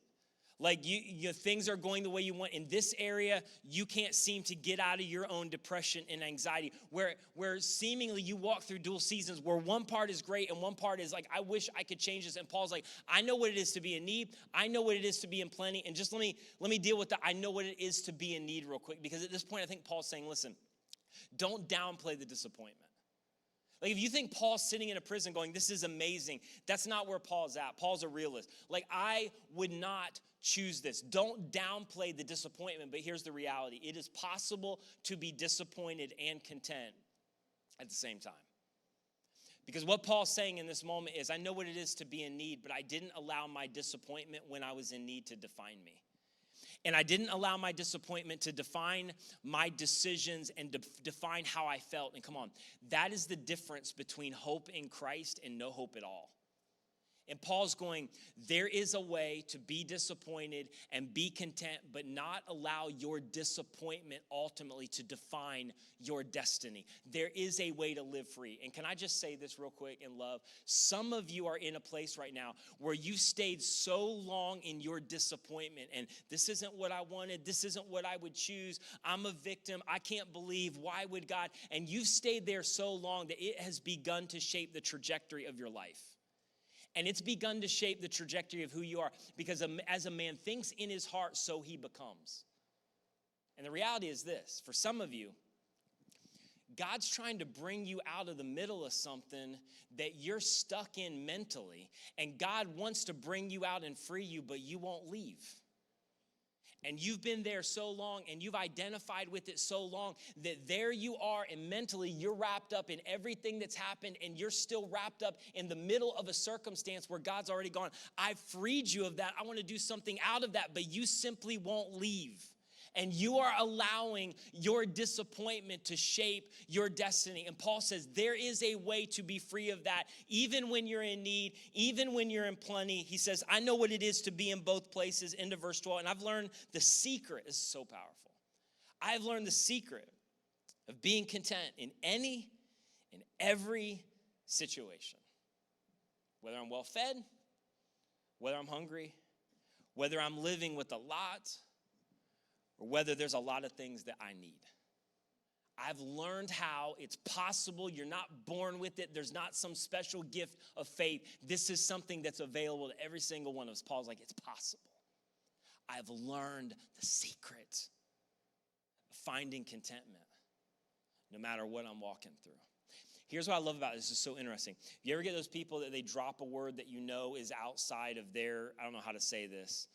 Like you things are going the way you want. In this area, you can't seem to get out of your own depression and anxiety. Where seemingly you walk through dual seasons where one part is great and one part is like, I wish I could change this. And Paul's like, I know what it is to be in need. I know what it is to be in plenty. And just let me deal with that. I know what it is to be in need real quick. Because at this point, I think Paul's saying, listen, don't downplay the disappointment. Like if you think Paul's sitting in a prison going, this is amazing, that's not where Paul's at. Paul's a realist. Like I would not choose this. Don't downplay the disappointment, but here's the reality. It is possible to be disappointed and content at the same time. Because what Paul's saying in this moment is, I know what it is to be in need, but I didn't allow my disappointment when I was in need to define me. And I didn't allow my disappointment to define my decisions and define how I felt. And come on, that is the difference between hope in Christ and no hope at all. And Paul's going, there is a way to be disappointed and be content, but not allow your disappointment ultimately to define your destiny. There is a way to live free. And can I just say this real quick in love? Some of you are in a place right now where you've stayed so long in your disappointment, and this isn't what I wanted. This isn't what I would choose. I'm a victim. I can't believe. Why would God? And you've stayed there so long that it has begun to shape the trajectory of your life. And it's begun to shape the trajectory of who you are. Because as a man thinks in his heart, so he becomes. And the reality is this. For some of you, God's trying to bring you out of the middle of something that you're stuck in mentally. And God wants to bring you out and free you, but you won't leave. And you've been there so long and you've identified with it so long that there you are, and mentally you're wrapped up in everything that's happened, and you're still wrapped up in the middle of a circumstance where God's already gone, I've freed you of that. I want to do something out of that, but you simply won't leave. And you are allowing your disappointment to shape your destiny. And Paul says there is a way to be free of that, even when you're in need, even when you're in plenty. He says, I know what it is to be in both places, into verse 12. And I've learned the secret is so powerful. I've learned the secret of being content in any and every situation. Whether I'm well fed, whether I'm hungry, whether I'm living with a lot, or whether there's a lot of things that I need. I've learned how it's possible. You're not born with it. There's not some special gift of faith. This is something that's available to every single one of us. Paul's like, it's possible. I've learned the secret of finding contentment no matter what I'm walking through. Here's what I love about this. This is so interesting. You ever get those people that they drop a word that you know is outside of their, I don't know how to say this,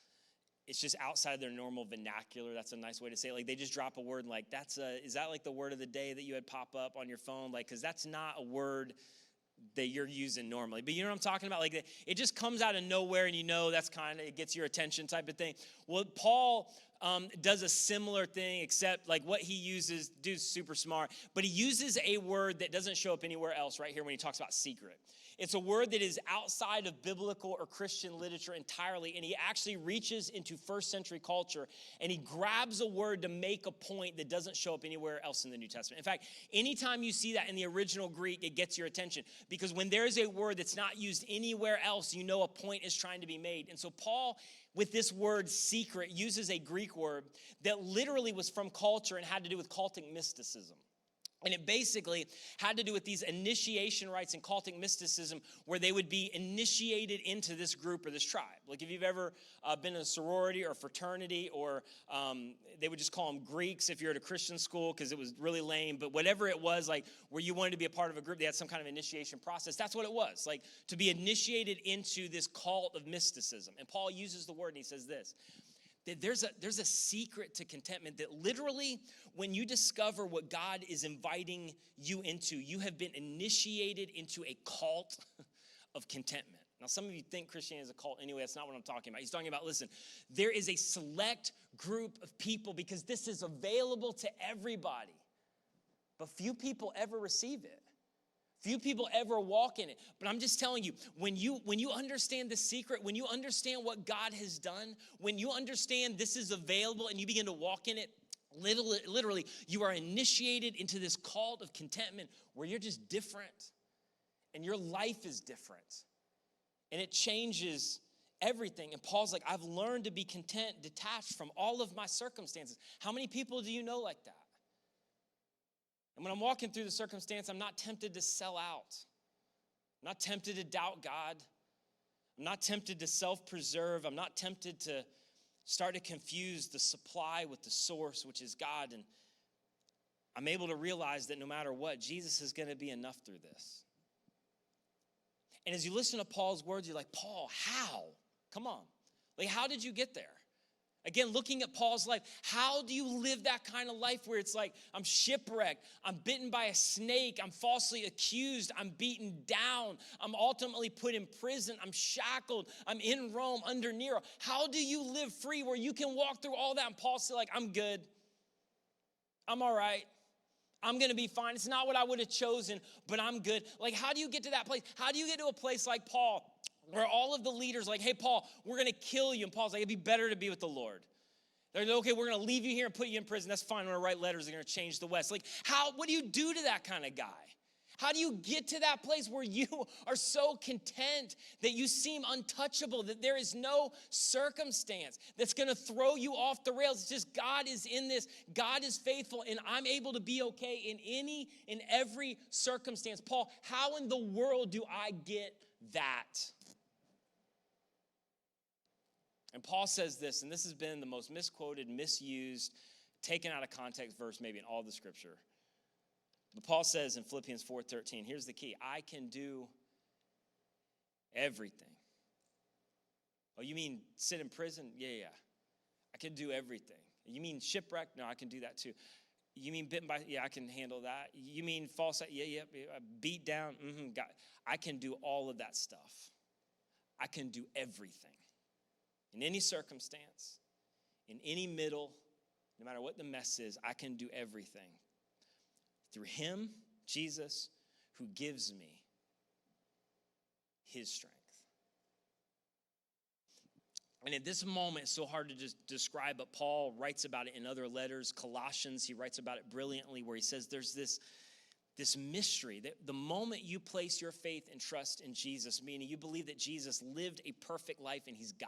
it's just outside of their normal vernacular. That's a nice way to say it. Like they just drop a word like, is that like the word of the day that you had pop up on your phone? Like, because that's not a word that you're using normally. But you know what I'm talking about? Like it just comes out of nowhere, and you know that's kind of, it gets your attention type of thing. Well, Paul does a similar thing, except like what he uses, dude's super smart, but he uses a word that doesn't show up anywhere else right here when he talks about secret. It's a word that is outside of biblical or Christian literature entirely, and he actually reaches into first century culture, and he grabs a word to make a point that doesn't show up anywhere else in the New Testament. In fact, anytime you see that in the original Greek, it gets your attention, because when there's a word that's not used anywhere else, you know a point is trying to be made. And so Paul, with this word secret, uses a Greek word that literally was from culture and had to do with cultic mysticism. And it basically had to do with these initiation rites and cultic mysticism, where they would be initiated into this group or this tribe. Like if you've ever been in a sorority or fraternity, or they would just call them Greeks if you're at a Christian school because it was really lame. But whatever it was, like where you wanted to be a part of a group, they had some kind of initiation process. That's what it was, like to be initiated into this cult of mysticism. And Paul uses the word and he says this, that there's a secret to contentment, that literally when you discover what God is inviting you into, you have been initiated into a cult of contentment. Now, some of you think Christianity is a cult anyway. That's not what I'm talking about. He's talking about, listen, there is a select group of people, because this is available to everybody, but few people ever receive it. Few people ever walk in it. But I'm just telling you, when you understand the secret, when you understand what God has done, when you understand this is available and you begin to walk in it, literally, you are initiated into this cult of contentment where you're just different and your life is different. And it changes everything. And Paul's like, I've learned to be content, detached from all of my circumstances. How many people do you know like that? And when I'm walking through the circumstance, I'm not tempted to sell out. I'm not tempted to doubt God. I'm not tempted to self-preserve. I'm not tempted to start to confuse the supply with the source, which is God. And I'm able to realize that no matter what, Jesus is going to be enough through this. And as you listen to Paul's words, you're like, Paul, how? Come on. Like, how did you get there? Again, looking at Paul's life, how do you live that kind of life where it's like, I'm shipwrecked, I'm bitten by a snake, I'm falsely accused, I'm beaten down, I'm ultimately put in prison, I'm shackled, I'm in Rome under Nero. How do you live free where you can walk through all that? And Paul's still like, I'm good, I'm all right, I'm gonna be fine. It's not what I would have chosen, but I'm good. Like, how do you get to that place? How do you get to a place like Paul, where all of the leaders are like, hey, Paul, we're going to kill you. And Paul's like, it'd be better to be with the Lord. They're like, okay, we're going to leave you here and put you in prison. That's fine. We're going to write letters. They're going to change the West. Like, what do you do to that kind of guy? How do you get to that place where you are so content that you seem untouchable, that there is no circumstance that's going to throw you off the rails? It's just God is in this. God is faithful, and I'm able to be okay in every circumstance. Paul, how in the world do I get that? And Paul says this, and this has been the most misquoted, misused, taken out of context verse maybe in all the scripture. But Paul says in Philippians 4:13, here's the key: I can do everything. Oh, you mean sit in prison? Yeah. I can do everything. You mean shipwreck? No, I can do that too. You mean bitten by? Yeah, I can handle that. You mean false? Yeah. Beat down? God, I can do all of that stuff. I can do everything. In any circumstance, in any middle, no matter what the mess is, I can do everything through him, Jesus, who gives me his strength. And at this moment, it's so hard to just describe, but Paul writes about it in other letters. Colossians, he writes about it brilliantly, where he says there's this mystery that the moment you place your faith and trust in Jesus, meaning you believe that Jesus lived a perfect life and he's God,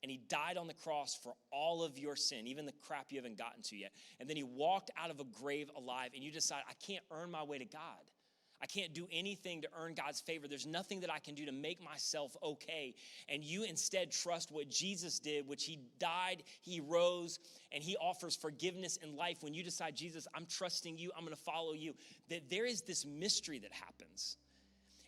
and he died on the cross for all of your sin, even the crap you haven't gotten to yet. And then he walked out of a grave alive, and you decide, I can't earn my way to God. I can't do anything to earn God's favor. There's nothing that I can do to make myself okay. And you instead trust what Jesus did, which he died, he rose, and he offers forgiveness and life. When you decide, Jesus, I'm trusting you, I'm going to follow you, that there is this mystery that happens.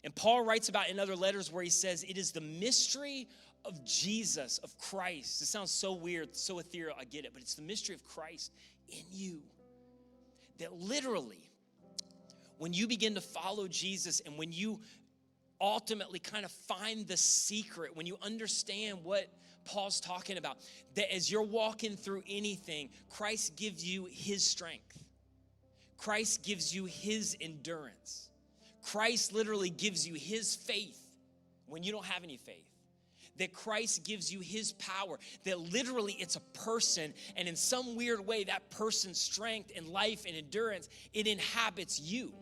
And Paul writes about in other letters where he says, it is the mystery of Jesus, of Christ. It sounds so weird, so ethereal, I get it, but it's the mystery of Christ in you. That literally, when you begin to follow Jesus and when you ultimately kind of find the secret, when you understand what Paul's talking about, that as you're walking through anything, Christ gives you his strength. Christ gives you his endurance. Christ literally gives you his faith when you don't have any faith. That Christ gives you his power, that literally it's a person, and in some weird way, that person's strength and life and endurance, it inhabits you.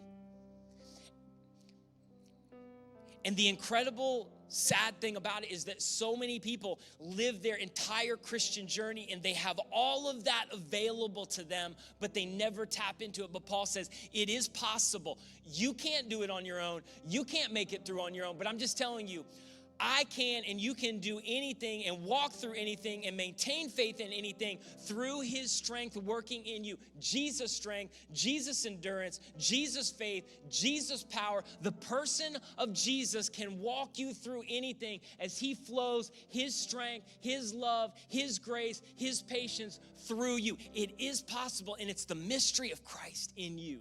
And the incredible sad thing about it is that so many people live their entire Christian journey and they have all of that available to them, but they never tap into it. But Paul says it is possible. You can't do it on your own. You can't make it through on your own. But I'm just telling you, I can and you can do anything and walk through anything and maintain faith in anything through his strength working in you. Jesus' strength, Jesus' endurance, Jesus' faith, Jesus' power. The person of Jesus can walk you through anything as he flows his strength, his love, his grace, his patience through you. It is possible, and it's the mystery of Christ in you.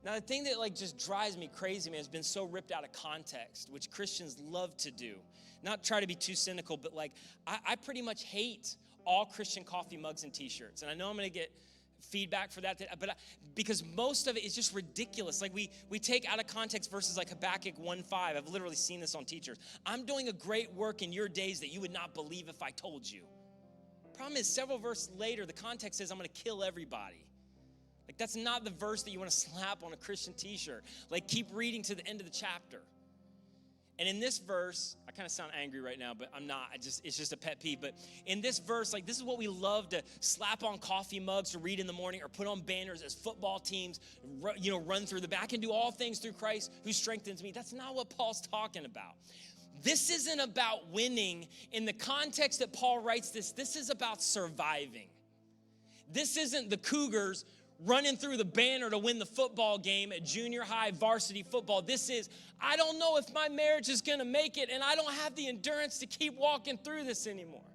Now, the thing that just drives me crazy, man, has been so ripped out of context, which Christians love to do. Not try to be too cynical, but I pretty much hate all Christian coffee mugs and t-shirts. And I know I'm going to get feedback for that, but because most of it is just ridiculous. We take out of context verses like Habakkuk 1:5. I've literally seen this on t-shirts. I'm doing a great work in your days that you would not believe if I told you. Problem is, several verses later, the context says I'm going to kill everybody. That's not the verse that you want to slap on a Christian t-shirt. Keep reading to the end of the chapter. And in this verse, I kind of sound angry right now, but I'm not. It's just a pet peeve. But in this verse, this is what we love to slap on coffee mugs to read in the morning or put on banners as football teams, run through the back and do all things through Christ who strengthens me. That's not what Paul's talking about. This isn't about winning. In the context that Paul writes this is about surviving. This isn't the Cougars running through the banner to win the football game at junior high varsity football. This is, I don't know if my marriage is going to make it, and I don't have the endurance to keep walking through this anymore.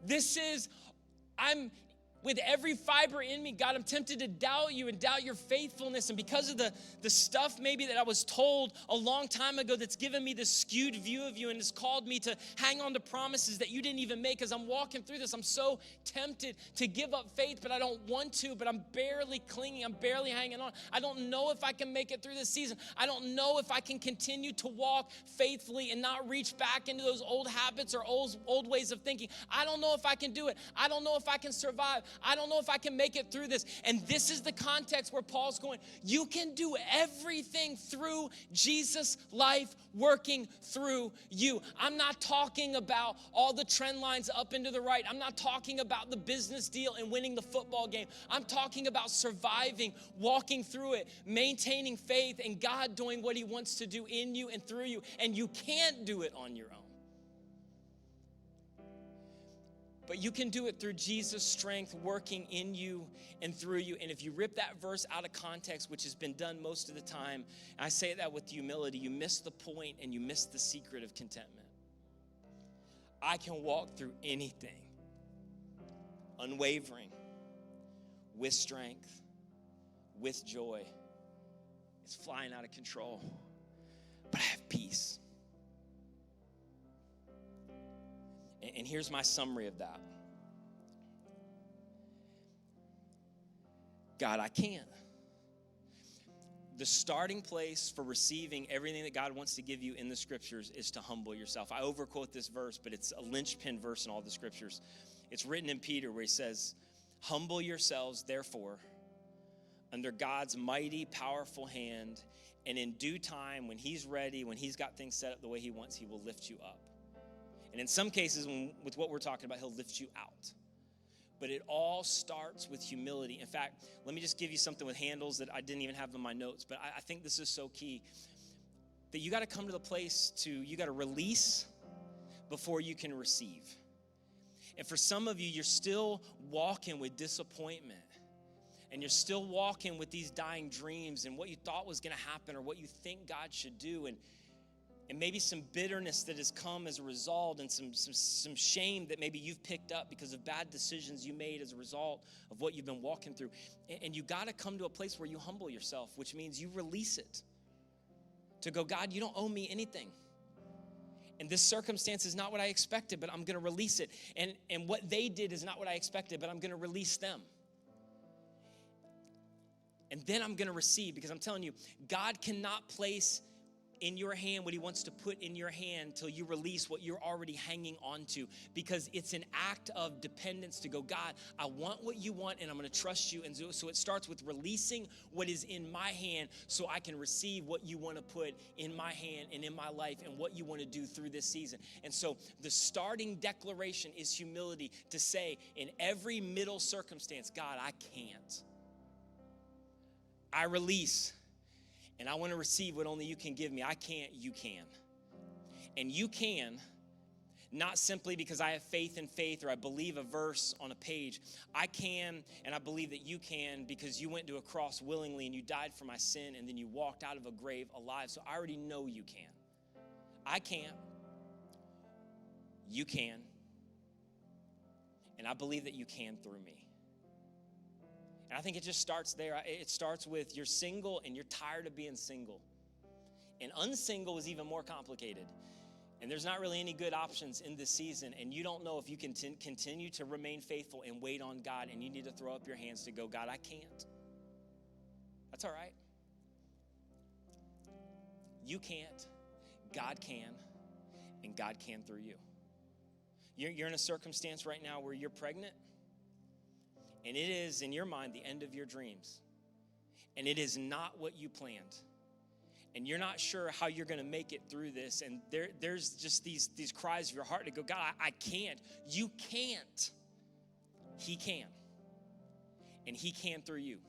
This is, I'm with every fiber in me, God, I'm tempted to doubt you and doubt your faithfulness. And because of the stuff maybe that I was told a long time ago that's given me this skewed view of you and has called me to hang on to promises that you didn't even make. As I'm walking through this, I'm so tempted to give up faith, but I don't want to, but I'm barely clinging. I'm barely hanging on. I don't know if I can make it through this season. I don't know if I can continue to walk faithfully and not reach back into those old habits or old ways of thinking. I don't know if I can do it. I don't know if I can survive. I don't know if I can make it through this. And this is the context where Paul's going, you can do everything through Jesus' life working through you. I'm not talking about all the trend lines up and to the right. I'm not talking about the business deal and winning the football game. I'm talking about surviving, walking through it, maintaining faith, and God doing what he wants to do in you and through you. And you can't do it on your own. But you can do it through Jesus' strength working in you and through you. And if you rip that verse out of context, which has been done most of the time, and I say that with humility, you miss the point and you miss the secret of contentment. I can walk through anything, unwavering, with strength, with joy. It's flying out of control, but I have peace. And here's my summary of that. God, I can't. The starting place for receiving everything that God wants to give you in the scriptures is to humble yourself. I overquote this verse, but it's a linchpin verse in all the scriptures. It's written in Peter where he says, humble yourselves, therefore, under God's mighty, powerful hand, and in due time, when he's ready, when he's got things set up the way he wants, he will lift you up. And in some cases, with what we're talking about, he'll lift you out. But it all starts with humility. In fact, let me just give you something with handles that I didn't even have in my notes, but I think this is so key. That you got to come to the place you got to release before you can receive. And for some of you, you're still walking with disappointment. And you're still walking with these dying dreams and what you thought was going to happen or what you think God should do. And maybe some bitterness that has come as a result, and some shame that maybe you've picked up because of bad decisions you made as a result of what you've been walking through. And you got to come to a place where you humble yourself, which means you release it to go, God, you don't owe me anything. And this circumstance is not what I expected, but I'm going to release it. And what they did is not what I expected, but I'm going to release them. And then I'm going to receive, because I'm telling you, God cannot place in your hand what he wants to put in your hand till you release what you're already hanging on to, because it's an act of dependence to go, God, I want what you want, and I'm going to trust you. And so it starts with releasing what is in my hand so I can receive what you want to put in my hand and in my life and what you want to do through this season. And so the starting declaration is humility, to say in every middle circumstance, God, I can't. I release. And I want to receive what only you can give me. I can't, you can. And you can, not simply because I have faith in faith or I believe a verse on a page. I can, and I believe that you can, because you went to a cross willingly and you died for my sin, and then you walked out of a grave alive. So I already know you can. I can't. You can. And I believe that you can through me. And I think it just starts there. It starts with you're single and you're tired of being single. And unsingle is even more complicated. And there's not really any good options in this season. And you don't know if you can continue to remain faithful and wait on God. And you need to throw up your hands to go, God, I can't. That's all right. You can't. God can. And God can through you. You're in a circumstance right now where you're pregnant. And it is, in your mind, the end of your dreams. And it is not what you planned. And you're not sure how you're going to make it through this. And there's just these cries of your heart to go, God, I can't. You can't. He can. And he can through you.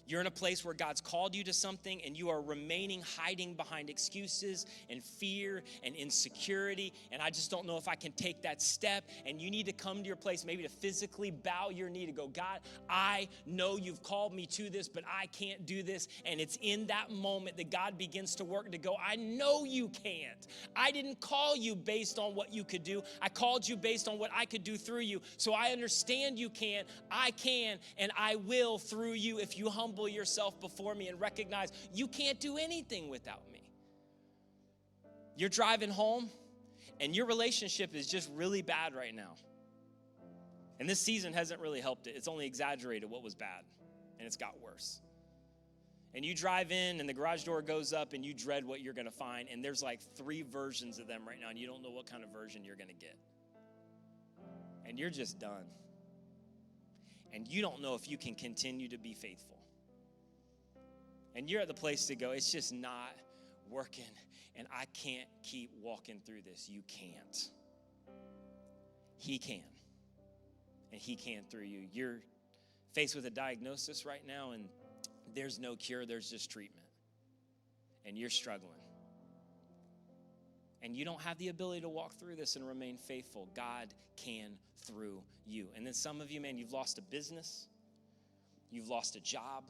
You're in a place where God's called you to something and you are remaining hiding behind excuses and fear and insecurity. And I just don't know if I can take that step. And you need to come to your place maybe to physically bow your knee to go, God, I know you've called me to this, but I can't do this. And it's in that moment that God begins to work to go, I know you can't. I didn't call you based on what you could do. I called you based on what I could do through you. So I understand you can't. I can, and I will through you if you humble yourself before me and recognize you can't do anything without me. You're driving home and your relationship is just really bad right now. And this season hasn't really helped it. It's only exaggerated what was bad, and it's got worse. And you drive in and the garage door goes up and you dread what you're going to find, and there's like 3 versions of them right now, and you don't know what kind of version you're going to get. And you're just done. And you don't know if you can continue to be faithful. And you're at the place to go, it's just not working, and I can't keep walking through this. You can't. He can. And he can through you. You're faced with a diagnosis right now, and there's no cure, there's just treatment. And you're struggling. And you don't have the ability to walk through this and remain faithful. God can through you. And then some of you, man, you've lost a business. You've lost a job.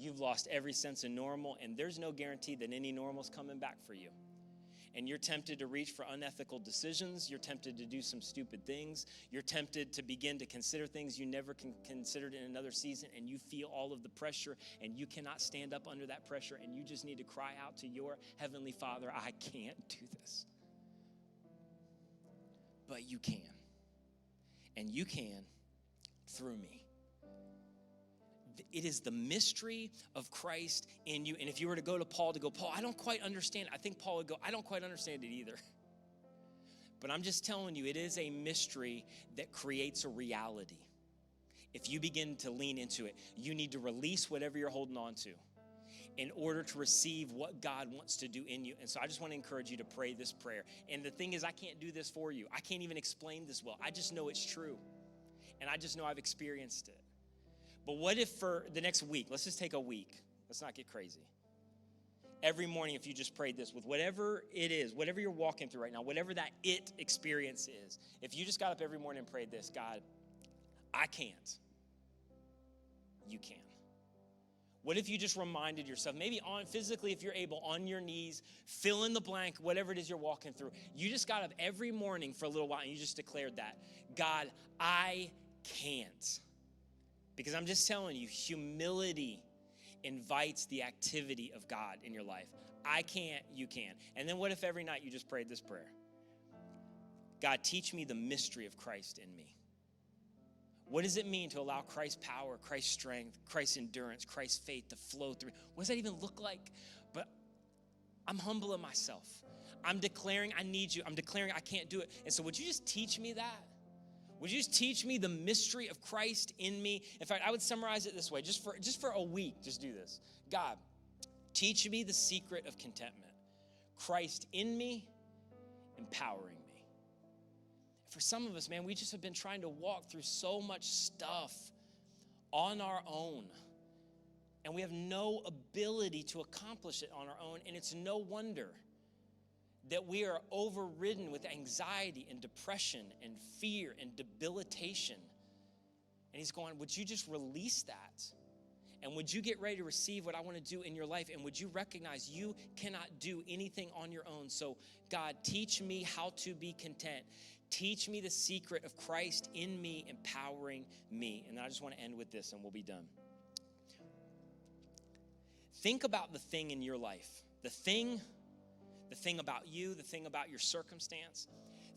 You've lost every sense of normal, and there's no guarantee that any normal's coming back for you. And you're tempted to reach for unethical decisions. You're tempted to do some stupid things. You're tempted to begin to consider things you never considered in another season, and you feel all of the pressure, and you cannot stand up under that pressure, and you just need to cry out to your Heavenly Father, I can't do this. But you can. And you can through me. It is the mystery of Christ in you. And if you were to go to Paul, Paul, I don't quite understand. I think Paul would go, I don't quite understand it either. But I'm just telling you, it is a mystery that creates a reality. If you begin to lean into it, you need to release whatever you're holding on to in order to receive what God wants to do in you. And so I just want to encourage you to pray this prayer. And the thing is, I can't do this for you. I can't even explain this well. I just know it's true. And I just know I've experienced it. But what if for the next week, let's just take a week. Let's not get crazy. Every morning, if you just prayed this with whatever it is, whatever you're walking through right now, whatever that it experience is, if you just got up every morning and prayed this, God, I can't. You can. What if you just reminded yourself, maybe on physically, if you're able, on your knees, fill in the blank, whatever it is you're walking through. You just got up every morning for a little while and you just declared that. God, I can't. Because I'm just telling you, humility invites the activity of God in your life. I can't, you can. And then what if every night you just prayed this prayer? God, teach me the mystery of Christ in me. What does it mean to allow Christ's power, Christ's strength, Christ's endurance, Christ's faith to flow through? What does that even look like? But I'm humbling myself. I'm declaring I need you. I'm declaring I can't do it. And so would you just teach me that? Would you just teach me the mystery of Christ in me? In fact, I would summarize it this way. Just for a week, just do this. God, teach me the secret of contentment. Christ in me, empowering me. For some of us, man, we just have been trying to walk through so much stuff on our own. And we have no ability to accomplish it on our own. And it's no wonder that we are overridden with anxiety and depression and fear and debilitation. And he's going, would you just release that? And would you get ready to receive what I want to do in your life? And would you recognize you cannot do anything on your own? So God, teach me how to be content. Teach me the secret of Christ in me, empowering me. And I just want to end with this and we'll be done. Think about the thing in your life, the thing about you, the thing about your circumstance.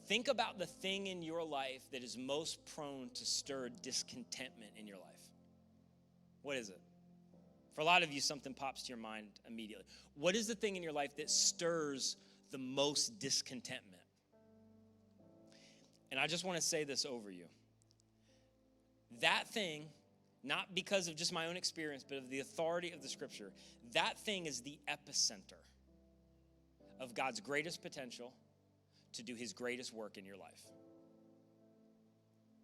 Think about the thing in your life that is most prone to stir discontentment in your life. What is it? For a lot of you, something pops to your mind immediately. What is the thing in your life that stirs the most discontentment? And I just want to say this over you. That thing, not because of just my own experience, but of the authority of the scripture, that thing is the epicenter of God's greatest potential to do his greatest work in your life.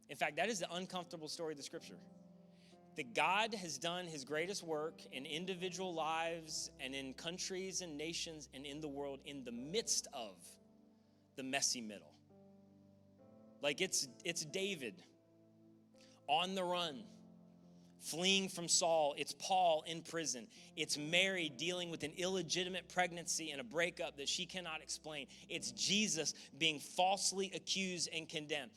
In fact, that is the uncomfortable story of the scripture. That God has done his greatest work in individual lives and in countries and nations and in the world in the midst of the messy middle. Like it's David on the run, fleeing from Saul. It's Paul in prison. It's Mary dealing with an illegitimate pregnancy and a breakup that she cannot explain. It's Jesus being falsely accused and condemned.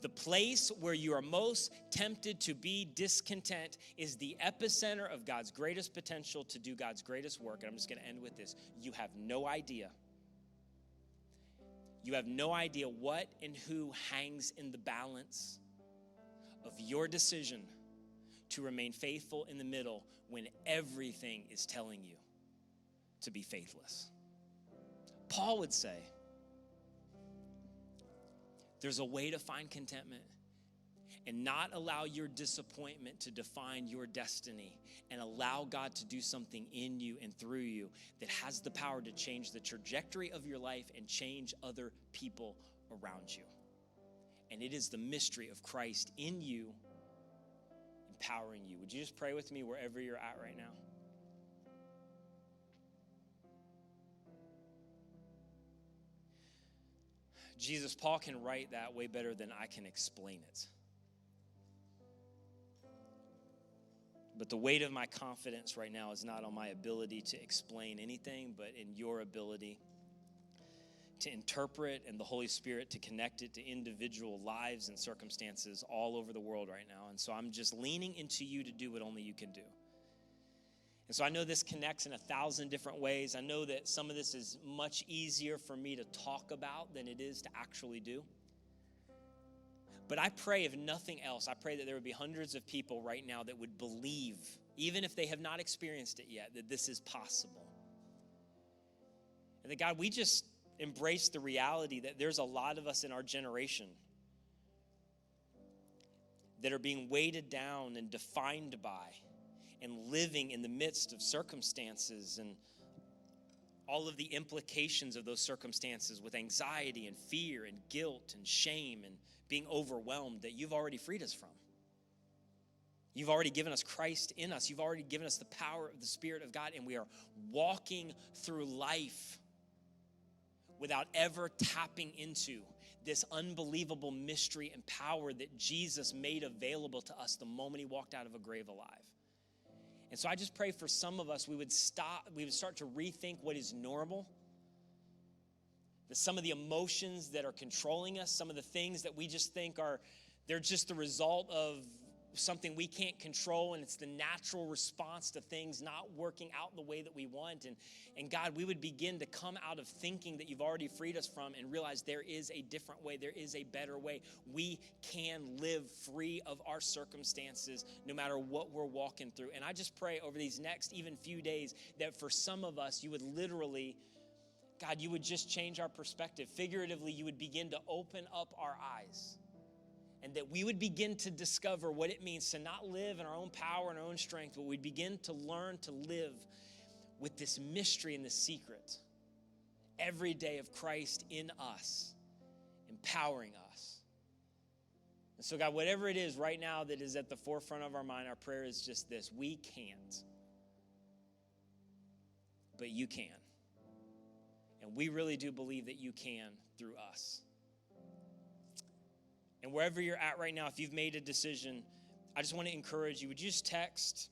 The place where you are most tempted to be discontent is the epicenter of God's greatest potential to do God's greatest work. And I'm just going to end with this. You have no idea. You have no idea what and who hangs in the balance of your decision to remain faithful in the middle when everything is telling you to be faithless. Paul would say, there's a way to find contentment and not allow your disappointment to define your destiny and allow God to do something in you and through you that has the power to change the trajectory of your life and change other people around you. And it is the mystery of Christ in you, empowering you. Would you just pray with me wherever you're at right now? Jesus, Paul can write that way better than I can explain it. But the weight of my confidence right now is not on my ability to explain anything, but in your ability to interpret and the Holy Spirit to connect it to individual lives and circumstances all over the world right now. And so I'm just leaning into you to do what only you can do. And so I know this connects in 1,000 different ways. I know that some of this is much easier for me to talk about than it is to actually do. But I pray, if nothing else, I pray that there would be hundreds of people right now that would believe, even if they have not experienced it yet, that this is possible. And that, God, we just embrace the reality that there's a lot of us in our generation that are being weighted down and defined by and living in the midst of circumstances and all of the implications of those circumstances with anxiety and fear and guilt and shame and being overwhelmed that you've already freed us from. You've already given us Christ in us. You've already given us the power of the Spirit of God, and we are walking through life without ever tapping into this unbelievable mystery and power that Jesus made available to us the moment he walked out of a grave alive. And so I just pray for some of us, we would start to rethink what is normal. That some of the emotions that are controlling us, some of the things that we just think they're just the result of something we can't control, and it's the natural response to things not working out the way that we want. And God, we would begin to come out of thinking that you've already freed us from and realize there is a different way, there is a better way. We can live free of our circumstances no matter what we're walking through. And I just pray over these next even few days that for some of us, you would literally, God, you would just change our perspective. Figuratively, you would begin to open up our eyes. And that we would begin to discover what it means to not live in our own power and our own strength, but we'd begin to learn to live with this mystery and this secret every day of Christ in us, empowering us. And so, God, whatever it is right now that is at the forefront of our mind, our prayer is just this: we can't, but you can. And we really do believe that you can through us. And wherever you're at right now, if you've made a decision, I just want to encourage you. Would you just text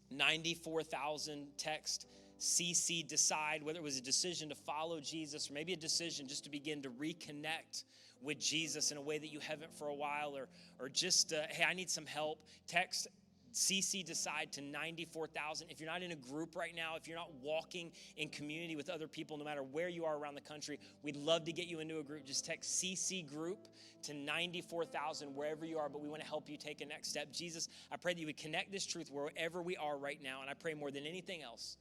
94,000, text CC decide, whether it was a decision to follow Jesus or maybe a decision just to begin to reconnect with Jesus in a way that you haven't for a while, or just, hey, I need some help. Text CC decide to 94,000. If you're not in a group right now, if you're not walking in community with other people, no matter where you are around the country, we'd love to get you into a group. Just text CC group to 94,000 wherever you are, but we want to help you take a next step. Jesus, I pray that you would connect this truth wherever we are right now, and I pray more than anything else,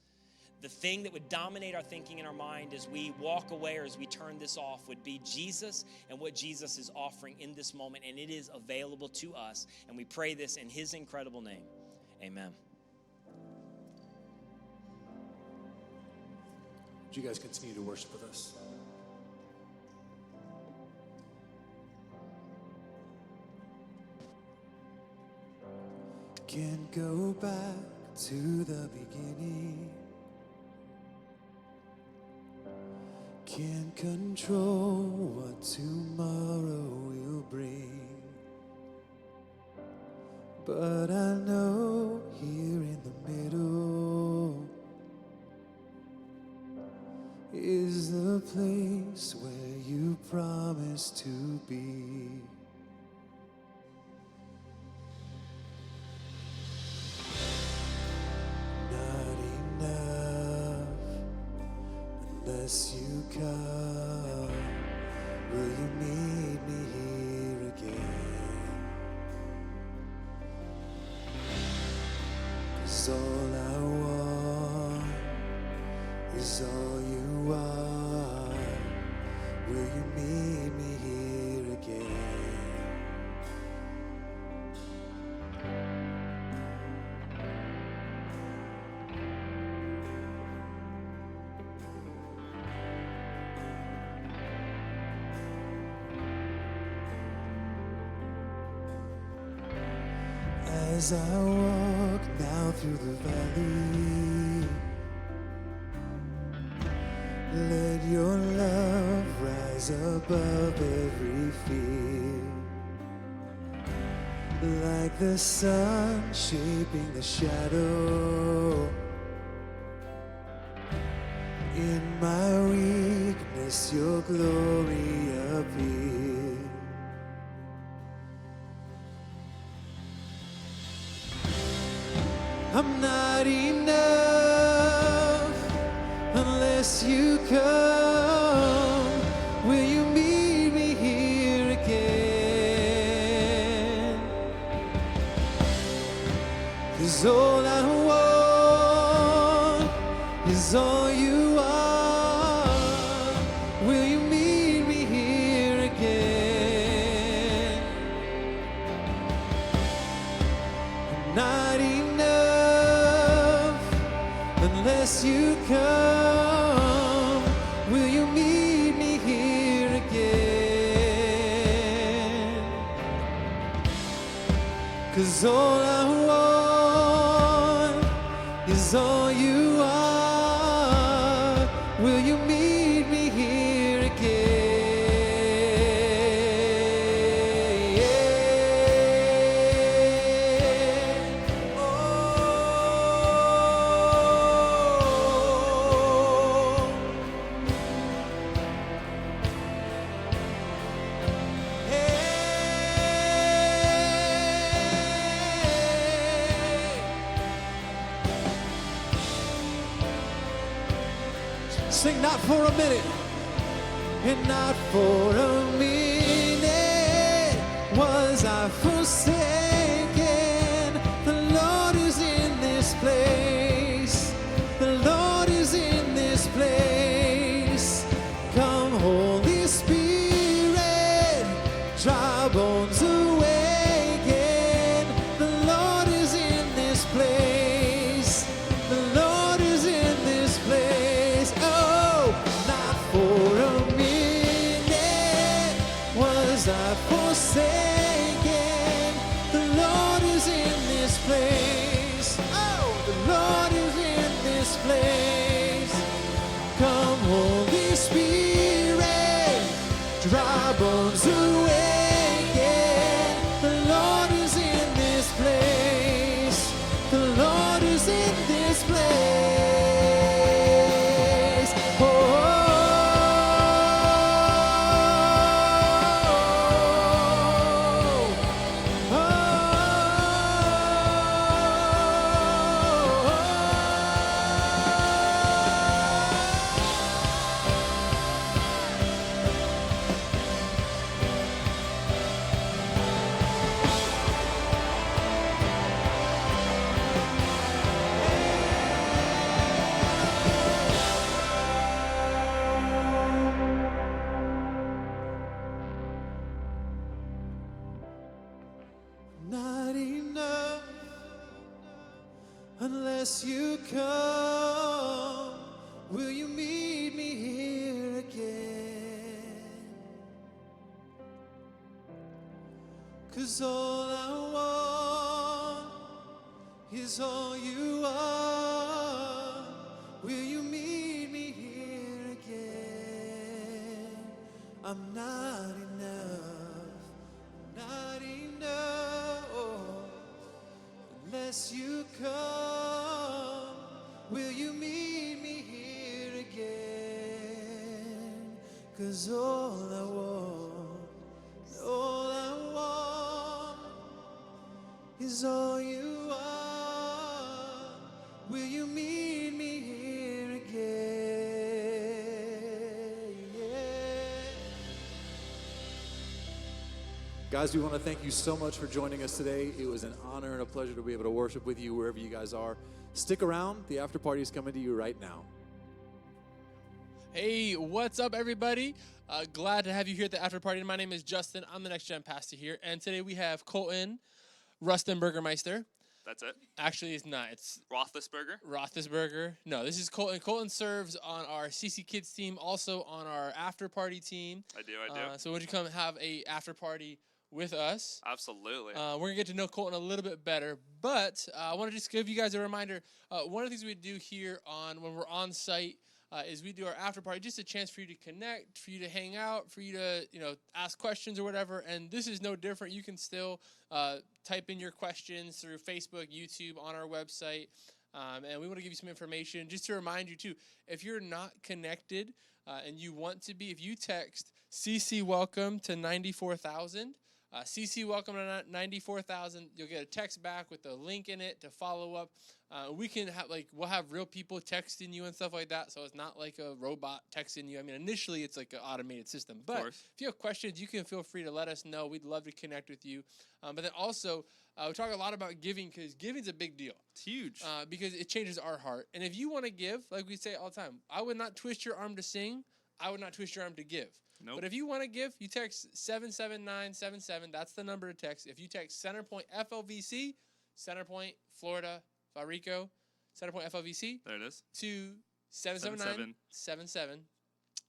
the thing that would dominate our thinking and our mind as we walk away or as we turn this off would be Jesus and what Jesus is offering in this moment, and it is available to us. And we pray this in his incredible name. Amen. Would you guys continue to worship with us? Can't go back to the beginning. Can't control what tomorrow will bring. But I know here in the middle is the place where you promised to be. Not enough unless you come. Will you meet me here again? 'Cause all I want is all you are. Will you meet me here again? As I walk now through the valley, let your love rise above every fear. Like the sun shaping the shadow, in my weakness your glory appears. I'm not enough unless you come. Will you meet me here again? 'Cause all I want is all you are. Will you meet me here again? I'm not enough unless you come. Will you meet me here again? 'Cause all I want is all you are. Will you meet me here again? Sing not for a minute, and not for a minute was I forsaken. The Lord is in this place. The Lord is in this place. Come, Holy Spirit, dry bones awaken. The Lord is in this place. The Lord is in this place. Oh, not for a minute was I forsaken. The Lord is in this place. Oh, the Lord is in this place. Come, Holy Spirit, dry bones awaken. The Lord is in this place. The Lord is in this place. Oh, oh, oh, not enough unless you come. Will you meet me here again? 'Cause all I want is all you are. Will you meet me here again? I'm not enough, not enough, unless you come. Will you meet me here again? 'Cause all I want is all you are. Will you meet me here again? Yeah. Guys, we want to thank you so much for joining us today. It was an honor and a pleasure to be able to worship with you wherever you guys are. Stick around. The after party is coming to you right now. Hey, what's up, everybody? Glad to have you here at the after party. My name is Justin. I'm the next gen pastor here, and today we have Colton Rustenbergermeister. That's it? Actually, it's not. It's Roethlisberger? No, this is Colton. Colton serves on our CC Kids team, also on our after party team. I do. So would you come have a after party with us? Absolutely. We're going to get to know Colton a little bit better, but I want to just give you guys a reminder. One of the things we do here when we're on site is we do our after party, just a chance for you to connect, for you to hang out, for you to ask questions or whatever. And this is no different. You can still type in your questions through Facebook, YouTube, on our website, and we want to give you some information. Just to remind you too, if you're not connected and you want to be, if you text CC Welcome to 94,000. CC Welcome to 94,000. You'll get a text back with a link in it to follow up. We can have we'll have real people texting you and stuff like that, so it's not like a robot texting you. I mean, initially it's like an automated system, but if you have questions, you can feel free to let us know. We'd love to connect with you. But then also, we talk a lot about giving because giving's a big deal. It's huge. Because it changes our heart. And if you want to give, like we say all the time, I would not twist your arm to sing. I would not twist your arm to give. Nope. But if you want to give, you text 77977. That's the number to text. If you text Centerpoint FLVC, Centerpoint Florida, Farico, Centerpoint FLVC, there it is, to 77977,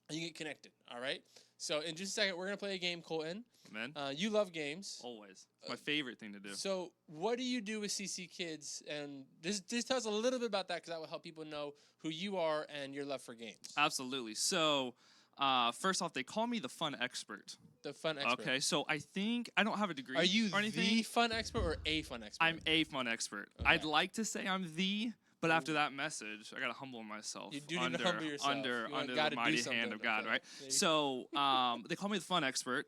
and you get connected. All right. So in just a second, we're gonna play a game, Colton. Amen. You love games. Always. It's my favorite thing to do. So what do you do with CC Kids? And just tell us a little bit about that, because that will help people know who you are and your love for games. Absolutely. So first off, they call me the fun expert. The fun expert. Okay, so I think I don't have a degree. Are you or anything. the fun expert or a fun expert? I'm a fun expert. Okay. I'd like to say I'm the, But after that message, I got to humble myself You do need to humble yourself. under You want the God to do mighty hand something, of God, okay. right? There you So they call me the fun expert.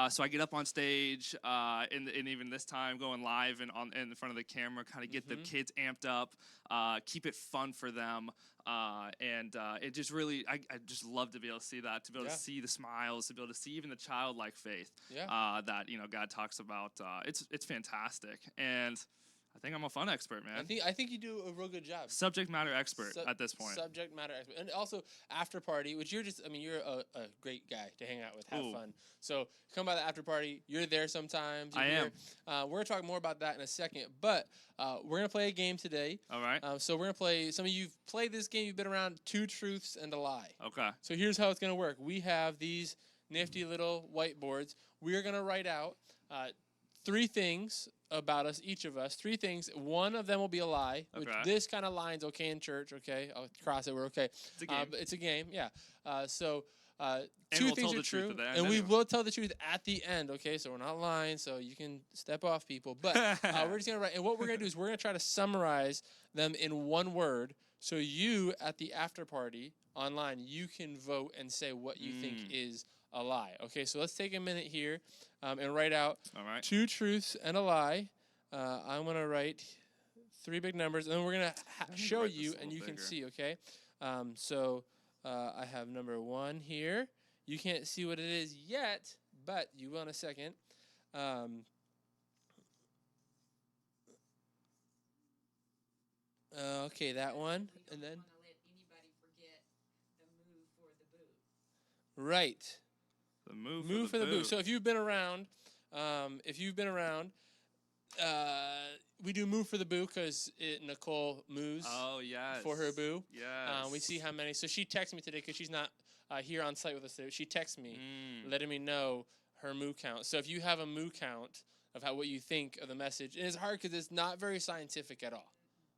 So I get up on stage, and even this time going live and in front of the camera, kind of get the kids amped up, keep it fun for them, and it just really, I just love to be able to see that, to be able to see the smiles, to be able to see even the childlike faith that God talks about. It's fantastic, and I think I'm a fun expert, man. I think you do a real good job. Subject matter expert at this point. Subject matter expert. And also after party, which you're a great guy to hang out with, have fun. So come by the after party. You're there sometimes. I am. We're going to talk more about that in a second. But we're going to play a game today. All right. So we're going to play, some of you've played this game, you've been around, 2 truths and a lie. Okay. So here's how it's going to work. We have these nifty little whiteboards. We're going to write out 3 things about us, each of us. 3 things. One of them will be a lie. Which this kind of line's okay in church, okay? I'll cross it, we're okay. It's a game. But it's a game, yeah. So and 2 we'll things tell are the truth true. at the end And we anyway. will tell the truth at the end, okay? So we're not lying, so you can step off, people. But we're just going to write. And what we're going to do is we're going to try to summarize them in one word. So you, at the after party online, you can vote and say what you think is a lie. Okay, so let's take a minute here and write out 2 truths and a lie. I'm going to write 3 big numbers, and then we're going to show you, and you can see, okay? So I have number 1 here. You can't see what it is yet, but you will in a second. Okay, that one, and then... Right. The move for the boo. So if you've been around, we do move for the boo because Nicole moves. Oh, yes. For her boo. Yes. We see how many. So she texted me today because she's not here on site with us today. She texted me, letting me know her moo count. So if you have a moo count of what you think of the message, and it's hard because it's not very scientific at all.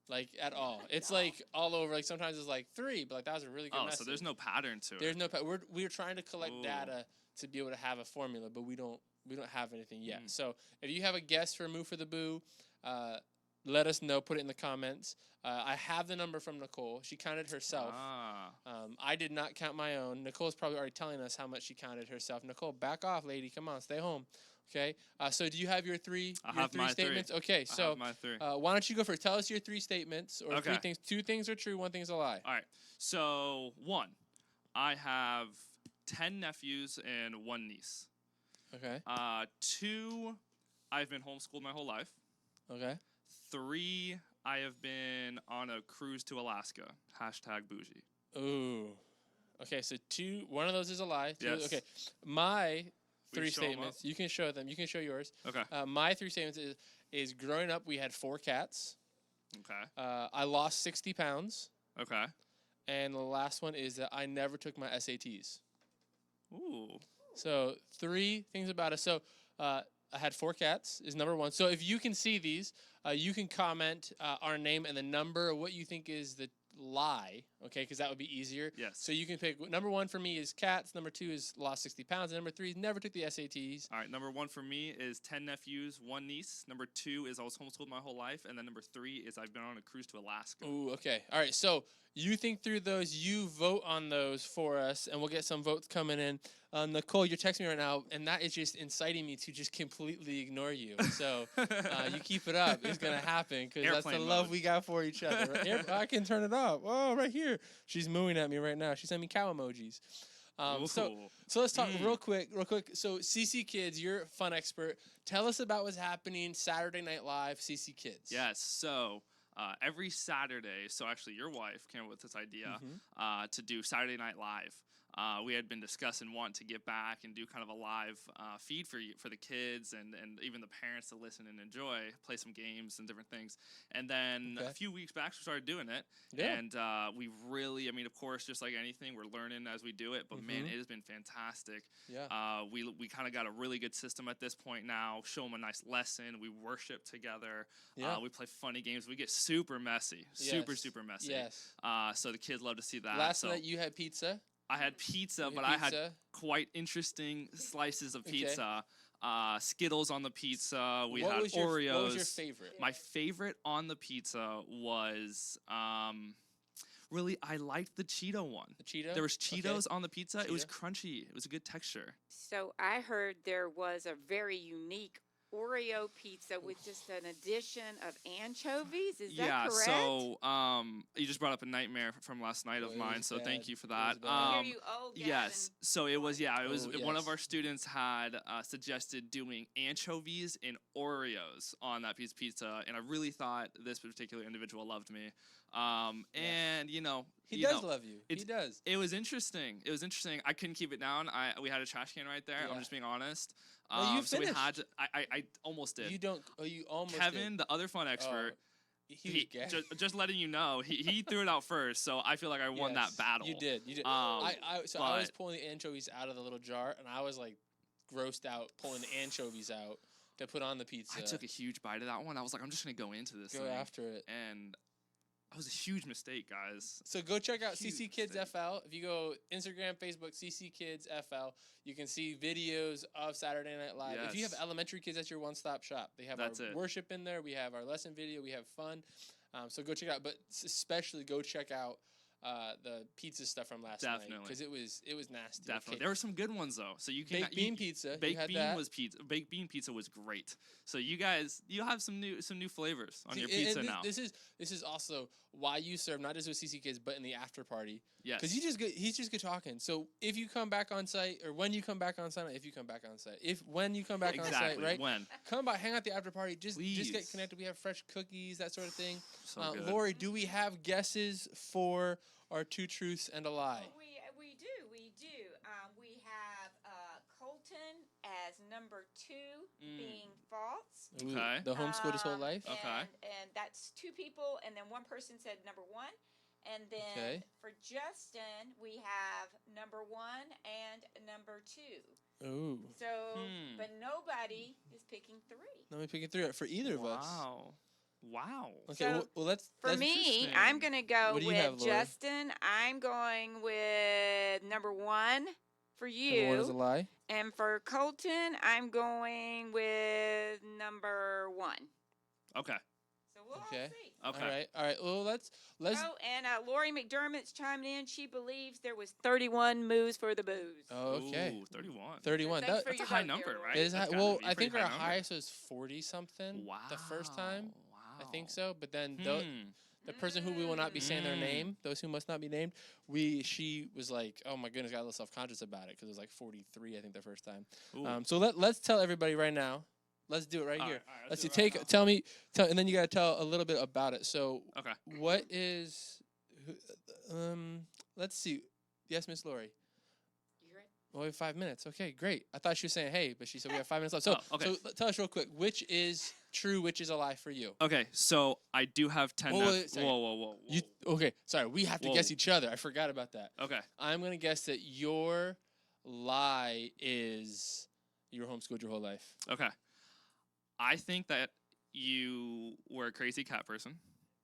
Like, at all. It's like all over. Like, sometimes it's like 3, but like that was a really good message. So there's no pattern to it. There's no pattern. We're trying to collect data to be able to have a formula, but we don't have anything yet. So if you have a guess for Move for the Boo, let us know. Put it in the comments. I have the number from Nicole. She counted herself. I did not count my own. Nicole's probably already telling us how much she counted herself. Nicole, back off, lady. Come on, stay home. Okay. So do you have your 3? I have my statements. 3. Okay. So I have my 3. why don't you go first? Tell us your 3 statements or 3 things. 2 things are true. 1 thing's a lie. All right. So 1, I have 10 nephews and 1 niece. Okay. 2, I've been homeschooled my whole life. Okay. 3, I have been on a cruise to Alaska. #bougie. Ooh. Okay, so 2, 1 of those is a lie. 2, Yes. Okay. My We 3 show 'em statements. up? You can show them. You can show yours. Okay. My 3 statements is growing up, we had 4 cats. Okay. I lost 60 pounds. Okay. And the last one is that I never took my SATs. Ooh. So 3 things about us. So I had 4 cats is number 1. So if you can see these, you can comment our name and the number of what you think is the lie, okay, because that would be easier. Yes. So you can pick, number 1 for me is cats, number 2 is lost 60 pounds, and number 3 is never took the SATs. All right, number 1 for me is 10 nephews, 1 niece. Number 2 is I was homeschooled my whole life. And then number 3 is I've been on a cruise to Alaska. Ooh, okay. All right, so you think through those, you vote on those for us, and we'll get some votes coming in. Nicole, you're texting me right now, and that is just inciting me to just completely ignore you. So you keep it up. It's going to happen because that's the Airplane love mode. we got for each other. Right? I can turn it off. Oh, right here. She's mooing at me right now. She sent me cow emojis. So let's talk real quick. So CC Kids, you're a fun expert. Tell us about what's happening Saturday Night Live, CC Kids. Yes, so every Saturday, so actually your wife came up with this idea to do Saturday Night Live. We had been discussing wanting to get back and do kind of a live feed for the kids and even the parents to listen and enjoy, play some games and different things. And then a few weeks back, we started doing it. Yeah. And we really, I mean, of course, just like anything, we're learning as we do it. But man, it has been fantastic. Yeah. We kind of got a really good system at this point now. Show them a nice lesson. We worship together. Yeah. We play funny games. We get super messy. Super messy. Yes. So the kids love to see that. Last so night you had pizza. I had pizza, You but had I had pizza? quite interesting slices of Okay. pizza. Skittles on the pizza. We What had was your- Oreos. what was your favorite? My favorite on the pizza was really I liked the Cheeto one. The Cheeto? There was Cheetos Okay. on the pizza. It was Cheeto. crunchy. It was a good texture. So I heard there was a very unique Oreo pizza with just an addition of anchovies. Is that correct? So you just brought up a nightmare from last night Oh, of it mine. was So thank bad. you for It that. was bad. Hear you, oh, Yes. Gavin. So it was it was Oh, one of yes. our students had suggested doing anchovies and Oreos on that piece of pizza, and I really thought this particular individual loved me. And He you does know, love you. He it's- does. It was interesting. It was interesting. I couldn't keep it down. We had a trash can right there. Yeah. I'm just being honest. No, you so we had finished. to, I almost did. You don't. Oh, you almost. Kevin, did. the other fun expert, He was just letting you know, he threw it out first. So I feel like I won that Yes, battle. You did. You did. Um, I was but- pulling the anchovies out of the little jar, and I was like grossed out pulling the anchovies out to put on the pizza. I took a huge bite of that one. I was like, I'm just gonna go into this. Go thing. after it. And that was a huge mistake, guys. So go check out Huge CC Kids mistake. FL. If you go Instagram, Facebook, CC Kids FL, you can see videos of Saturday Night Live. If you have Yes. elementary kids, that's your one-stop shop. They have That's our it. worship in there. We have our lesson video. We have fun. So go check it out. But especially go check out the pizza stuff from last night Definitely. because it was nasty. Definitely, Okay. there were some good ones though. So you can Baked bean pizza. You Baked had bean that. was pizza. Baked bean pizza was great. So you guys, you have some new flavors on See, your and pizza this, now. This is also why you serve not just with CC Kids but in the after party. Yes. Because he's just good talking. So if you come back on site or when you come back on site, if you come back on site, when you come back on site, Exactly, right? when. Come by, hang out at the after party. Just get Please. connected. We have fresh cookies, that sort of thing. So good. Lori, do we have guesses for our two truths and a lie? We do. We have Colton as number 2 being false. Ooh, Okay. The homeschooled his whole life. Okay. And that's 2 people, and then one person said number 1. And then Okay. for Justin, we have number 1 and number 2. Ooh. So, but nobody is picking 3. Let me pick it through for either of us. Wow. Okay. So, well, let's. For me, I'm going to go What do you with have, Lori? Justin. I'm going with number 1 for you. Number one is a lie. And for Colton, I'm going with number 1. Okay. So we'll Okay. all see. Okay. All right. Well, let's. Oh, and Lori McDermott's chiming in. She believes there was 31 moves for the booze. Oh, okay. Ooh, 31. 31. Thanks That, for That's a your high vote number, there, right? Lori. is That's high, gotta well, be a I pretty think our high number. highest was 40 something. Wow. The first time. Wow. I think so. But then Hmm. the person who we will not be saying their name, those who must not be named, she was like, oh my goodness, got a little self conscious about it because it was like 43, I think, the first time. Ooh. So let's tell everybody right now. Let's do it right All here. right, all right, Let's do see. it right now. Tell, and then you gotta tell a little bit about it. So, Okay. what is, let's see. Yes, Miss Lori. You ready? Well, we have 5 minutes. Okay, great. I thought she was saying hey, but she said we have 5 minutes left. So, Oh, okay. tell us real quick, which is true, which is a lie for you? Okay. So I do have 10. Whoa, wait, sorry. Whoa. You okay? Sorry, we have to Whoa. guess each other. I forgot about that. Okay. I'm gonna guess that your lie is you were homeschooled your whole life. Okay. I think that you were a crazy cat person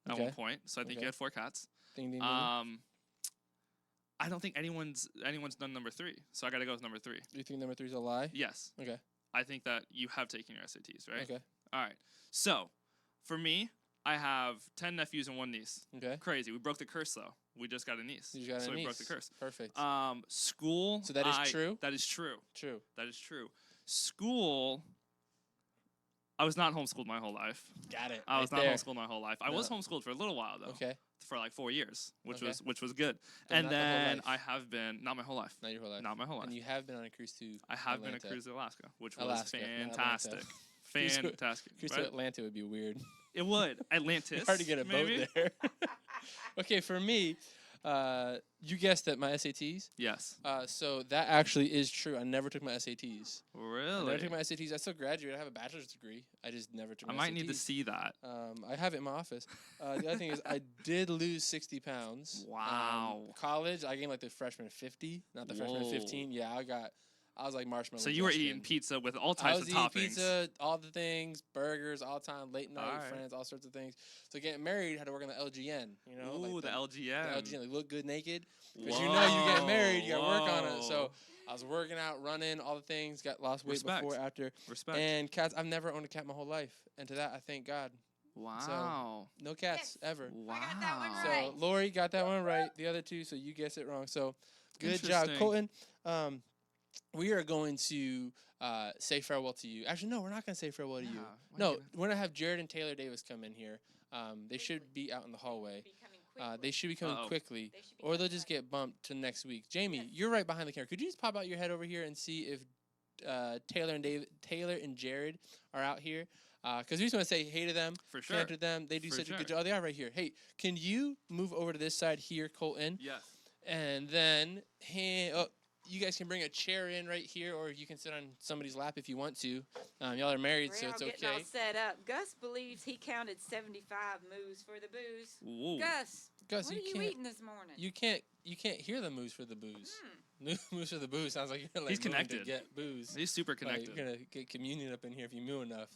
at Okay. one point. So I think Okay. you had 4 cats. Ding ding ding. I don't think anyone's done number 3. So I got to go with number 3. You think number 3 is a lie? Yes. Okay. I think that you have taken your SATs, right? Okay. All right. So for me, I have 10 nephews and 1 niece. Okay. Crazy. We broke the curse though. We just got a niece. You got so a we broke the niece. curse. Perfect. School. So that is true? That is true. True. That is true. School. I was not homeschooled my whole life. Got it. I was right not there. homeschooled my whole life. I was homeschooled for a little while though. Okay. For like 4 years, which Okay. was good. But and not the whole then life. I have been not my whole life. Not your whole life. Not my whole life. And you have been on a cruise to I have been Atlanta. a cruise to Alaska, which was Alaska, not Atlanta. fantastic. Cruise to- Fantastic. Cruise right? to Atlanta would be weird. It would. Atlantis. Hard to get a maybe? boat there. Okay, for me, you guessed that my SATs. Yes. So that actually is true. I never took my SATs. I Really? never took my SATs. I still graduated. I have a bachelor's degree. I just never took I my might SATs. need to see that. I have it in my office. The other thing is I did lose 60 pounds. Wow. College, I gained like the freshman 50, not the freshman Whoa. 15. Yeah, I was like marshmallow. So you were Justin. eating pizza with all I types was of eating toppings. pizza, all the things, burgers, all the time, late night, All right. friends, all sorts of things. So getting married, had to work on the LGN, you know? Ooh, like the LGN. The LGN, like look good naked. Because you know you get married, you got to work on it. So I was working out, running, all the things, got lost weight Respect. before, after. Respect. And cats, I've never owned a cat my whole life. And to that, I thank God. Wow. So, no cats ever. Wow. I got that one So right. Lori got that one right. The other two, so you guessed it wrong. So good job, Interesting. Colton. We are going to say farewell to you. Actually, no, we're not going to say farewell to you. No, we're going to have Jared and Taylor Davis come in here. They should be out in the hallway. They should be coming quickly, or they'll just get bumped to next week. Jamie, you're right behind the camera. Could you just pop out your head over here and see if Taylor and Jared are out here? Because we just want to say hey to them, For sure. canter them. They do For such a sure. good job. Oh, they are right here. Hey, can you move over to this side here, Colton? Yes. And then you guys can bring a chair in right here, or you can sit on somebody's lap if you want to. Y'all are married, so We're all it's getting all okay. set up. Gus believes he counted 75 moves for the booze. Ooh. Gus, Gus, what you are you can't- eating this morning? You can't hear the moves for the booze. Moves for the booze sounds like you're like He's moving connected. to get booze. He's super Like, connected. you're gonna get communion up in here if you moo enough.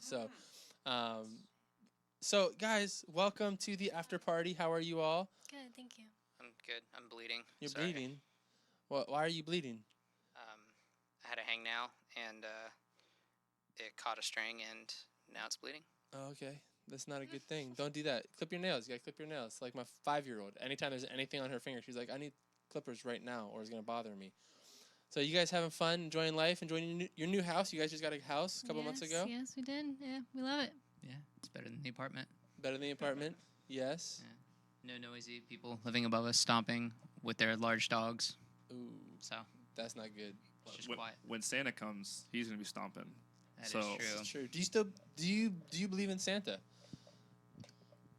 So guys, welcome to the after party. How are you all? Good, thank you. I'm good. I'm bleeding. You're Sorry. bleeding. Why are you bleeding? I had a hangnail and it caught a string and now it's bleeding. Oh, okay. That's not a good thing. Don't do that. Clip your nails. You gotta clip your nails. Like my 5-year-old. Anytime there's anything on her finger, she's like, I need clippers right now or it's gonna bother me. So you guys having fun, enjoying life, enjoying your new house? You guys just got a house a couple months ago? Yes, we did. Yeah, we love it. Yeah, it's better than the apartment. Better than the apartment? Yes. No noisy people living above us stomping with their large dogs. Ooh. So that's not good. It's just when, quiet. when Santa comes, he's gonna be stomping. That is so true. It's true. Do you believe in Santa?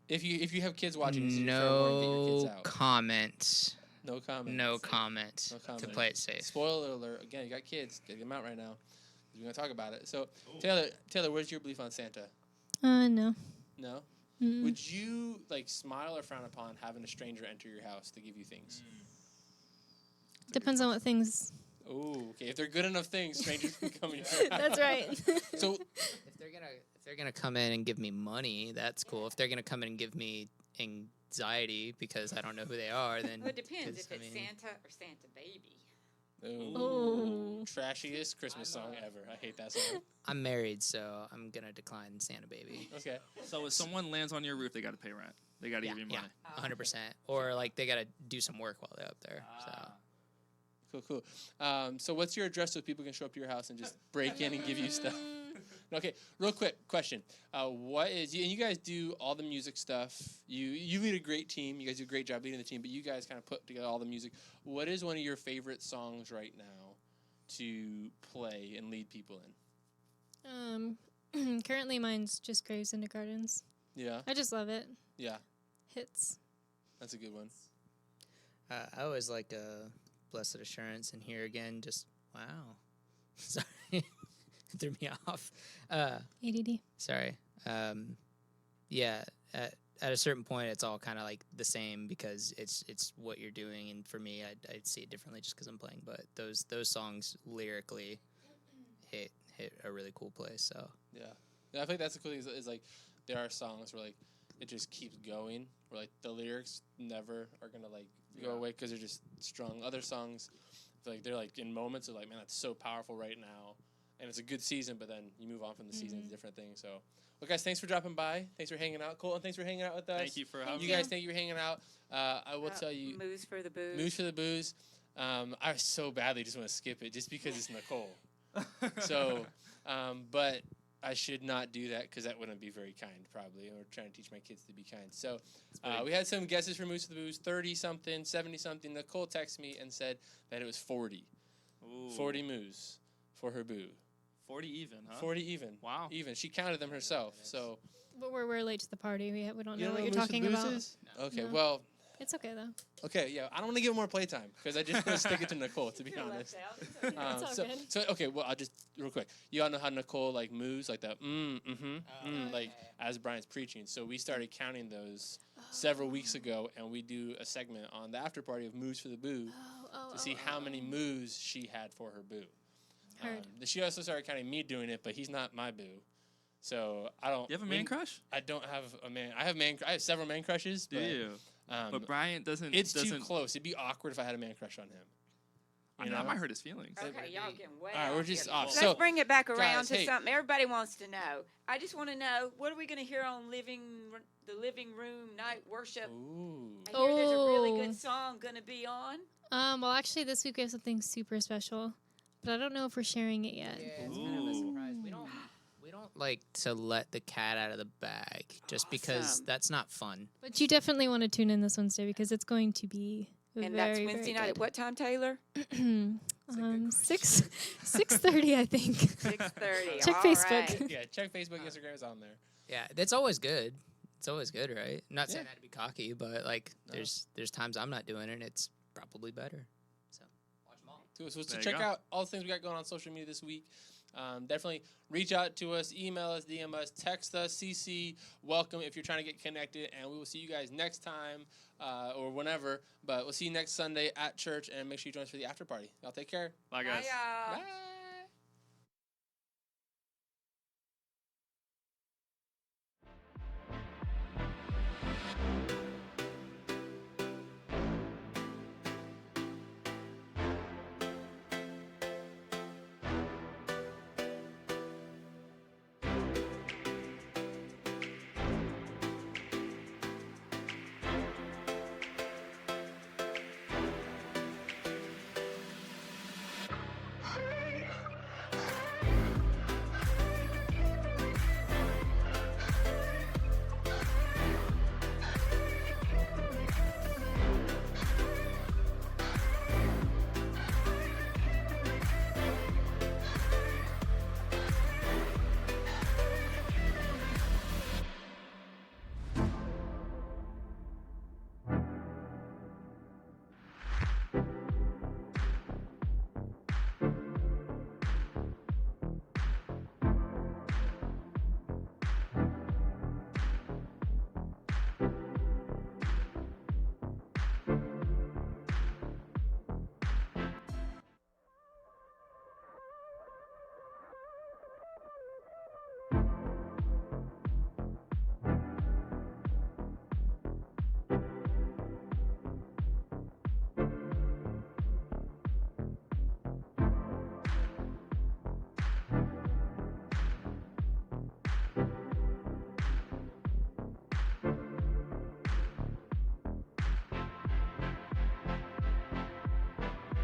If you have kids watching, this is your fair warning, get your kids No out. comment. No comment. No comment. No comment. To play it safe. Spoiler alert. Again, you got kids. Get them out right now. We're gonna talk about it. So Taylor, where's your belief on Santa? No. No. Mm-mm. Would you like smile or frown upon having a stranger enter your house to give you things? Depends on what things. Oh, okay. If they're good enough things, strangers can come in your house. That's right. So If they're gonna come in and give me money, that's cool. If they're gonna come in and give me anxiety because I don't know who they are, then Well, it depends 'cause, if it's Santa or Santa Baby. Ooh. Trashiest Christmas song ever. I hate that song. I'm married, so I'm gonna decline Santa Baby. Okay. So if someone lands on your roof, they got to pay rent. They got to give you money. 100%. Or like they gotta do some work while they're up there. So Cool. So what's your address so people can show up to your house and just break in and give you stuff? Okay, real quick question. What is, and you guys do all the music stuff. You lead a great team. You guys do a great job leading the team, but you guys kind of put together all the music. What is one of your favorite songs right now to play and lead people in? Currently, mine's just Graves into Gardens. Yeah. I just love it. Yeah. Hits. That's a good one. I always like Blessed Assurance, and here again, just wow. Sorry, threw me off. ADD. Sorry. Yeah. At a certain point, it's all kind of like the same because it's what you're doing, and for me, I'd see it differently just because I'm playing. But those songs lyrically hit a really cool place. So Yeah, I think that's the cool thing is like there are songs where like it just keeps going, where like the lyrics never are gonna like go away because they're just strong. Other songs, like they're like in moments of like, man, that's so powerful right now, and it's a good season, but then you move on from the season to different things. So, well, guys, thanks for dropping by. Thanks for hanging out, Colton. Thanks for hanging out with us. Thank you for having you me. guys. Thank you for hanging out. I will tell you, Moose for the booze. Moose for the booze. I so badly just want to skip it just because it's Nicole. So, but I should not do that because that wouldn't be very kind, probably. Or trying to teach my kids to be kind. So, we had some guesses for Moose for the Booze, 30-something, 70-something. Nicole texted me and said that it was 40. Ooh. 40 moose for her boo. 40 even, huh? 40 even. Wow. Even. She counted them herself. So, But we're late to the party. We don't you know don't what you're Moose for the talking Booze about. is? Okay, No. well, It's okay though. okay, yeah. I don't want to give her more playtime because I just want to stick it to Nicole, to be honest. It's all good. So okay, well, I'll just real quick. You all know how Nicole like moves like that, like as Brian's preaching. So we started counting those several weeks ago, and we do a segment on the after party of moves for the boo to see how many moves she had for her boo. Heard. She also started counting me doing it, but he's not my boo. So I don't. You have a man crush? I don't have a man. I have several man crushes. Do but, you? But Bryant doesn't. It's doesn't, too close. It'd be awkward if I had a man crush on him. I know, I might hurt his feelings. Okay, y'all getting way All right, we're just off. Let's So, bring it back around guys, to hey. something everybody wants to know. I just want to know, what are we going to hear on the living room night worship? Ooh. I hear there's a really Oh. good song going to be on. Well, actually, this week we have something super special, but I don't know if we're sharing it yet. Yeah, it's kind of a surprise. We don't like to let the cat out of the bag just because Awesome. that's not fun. But you definitely want to tune in this Wednesday because it's going to be And very, that's Wednesday very night at good. what time, Taylor? 6:30, I think. 6:30. Check All Facebook. right. Yeah, check Facebook, Instagram is on there. Yeah, that's always good. It's always good, right? I'm not saying Yeah. that to be cocky, but like No. there's times I'm not doing it and it's probably better. So watch them all. Cool. So There you check go. out all the things we got going on social media this week. Definitely reach out to us, email us, DM us, text us, CC, welcome if you're trying to get connected. And we will see you guys next time or whenever. But we'll see you next Sunday at church. And make sure you join us for the after party. Y'all take care. Bye, guys. Bye, y'all. Bye.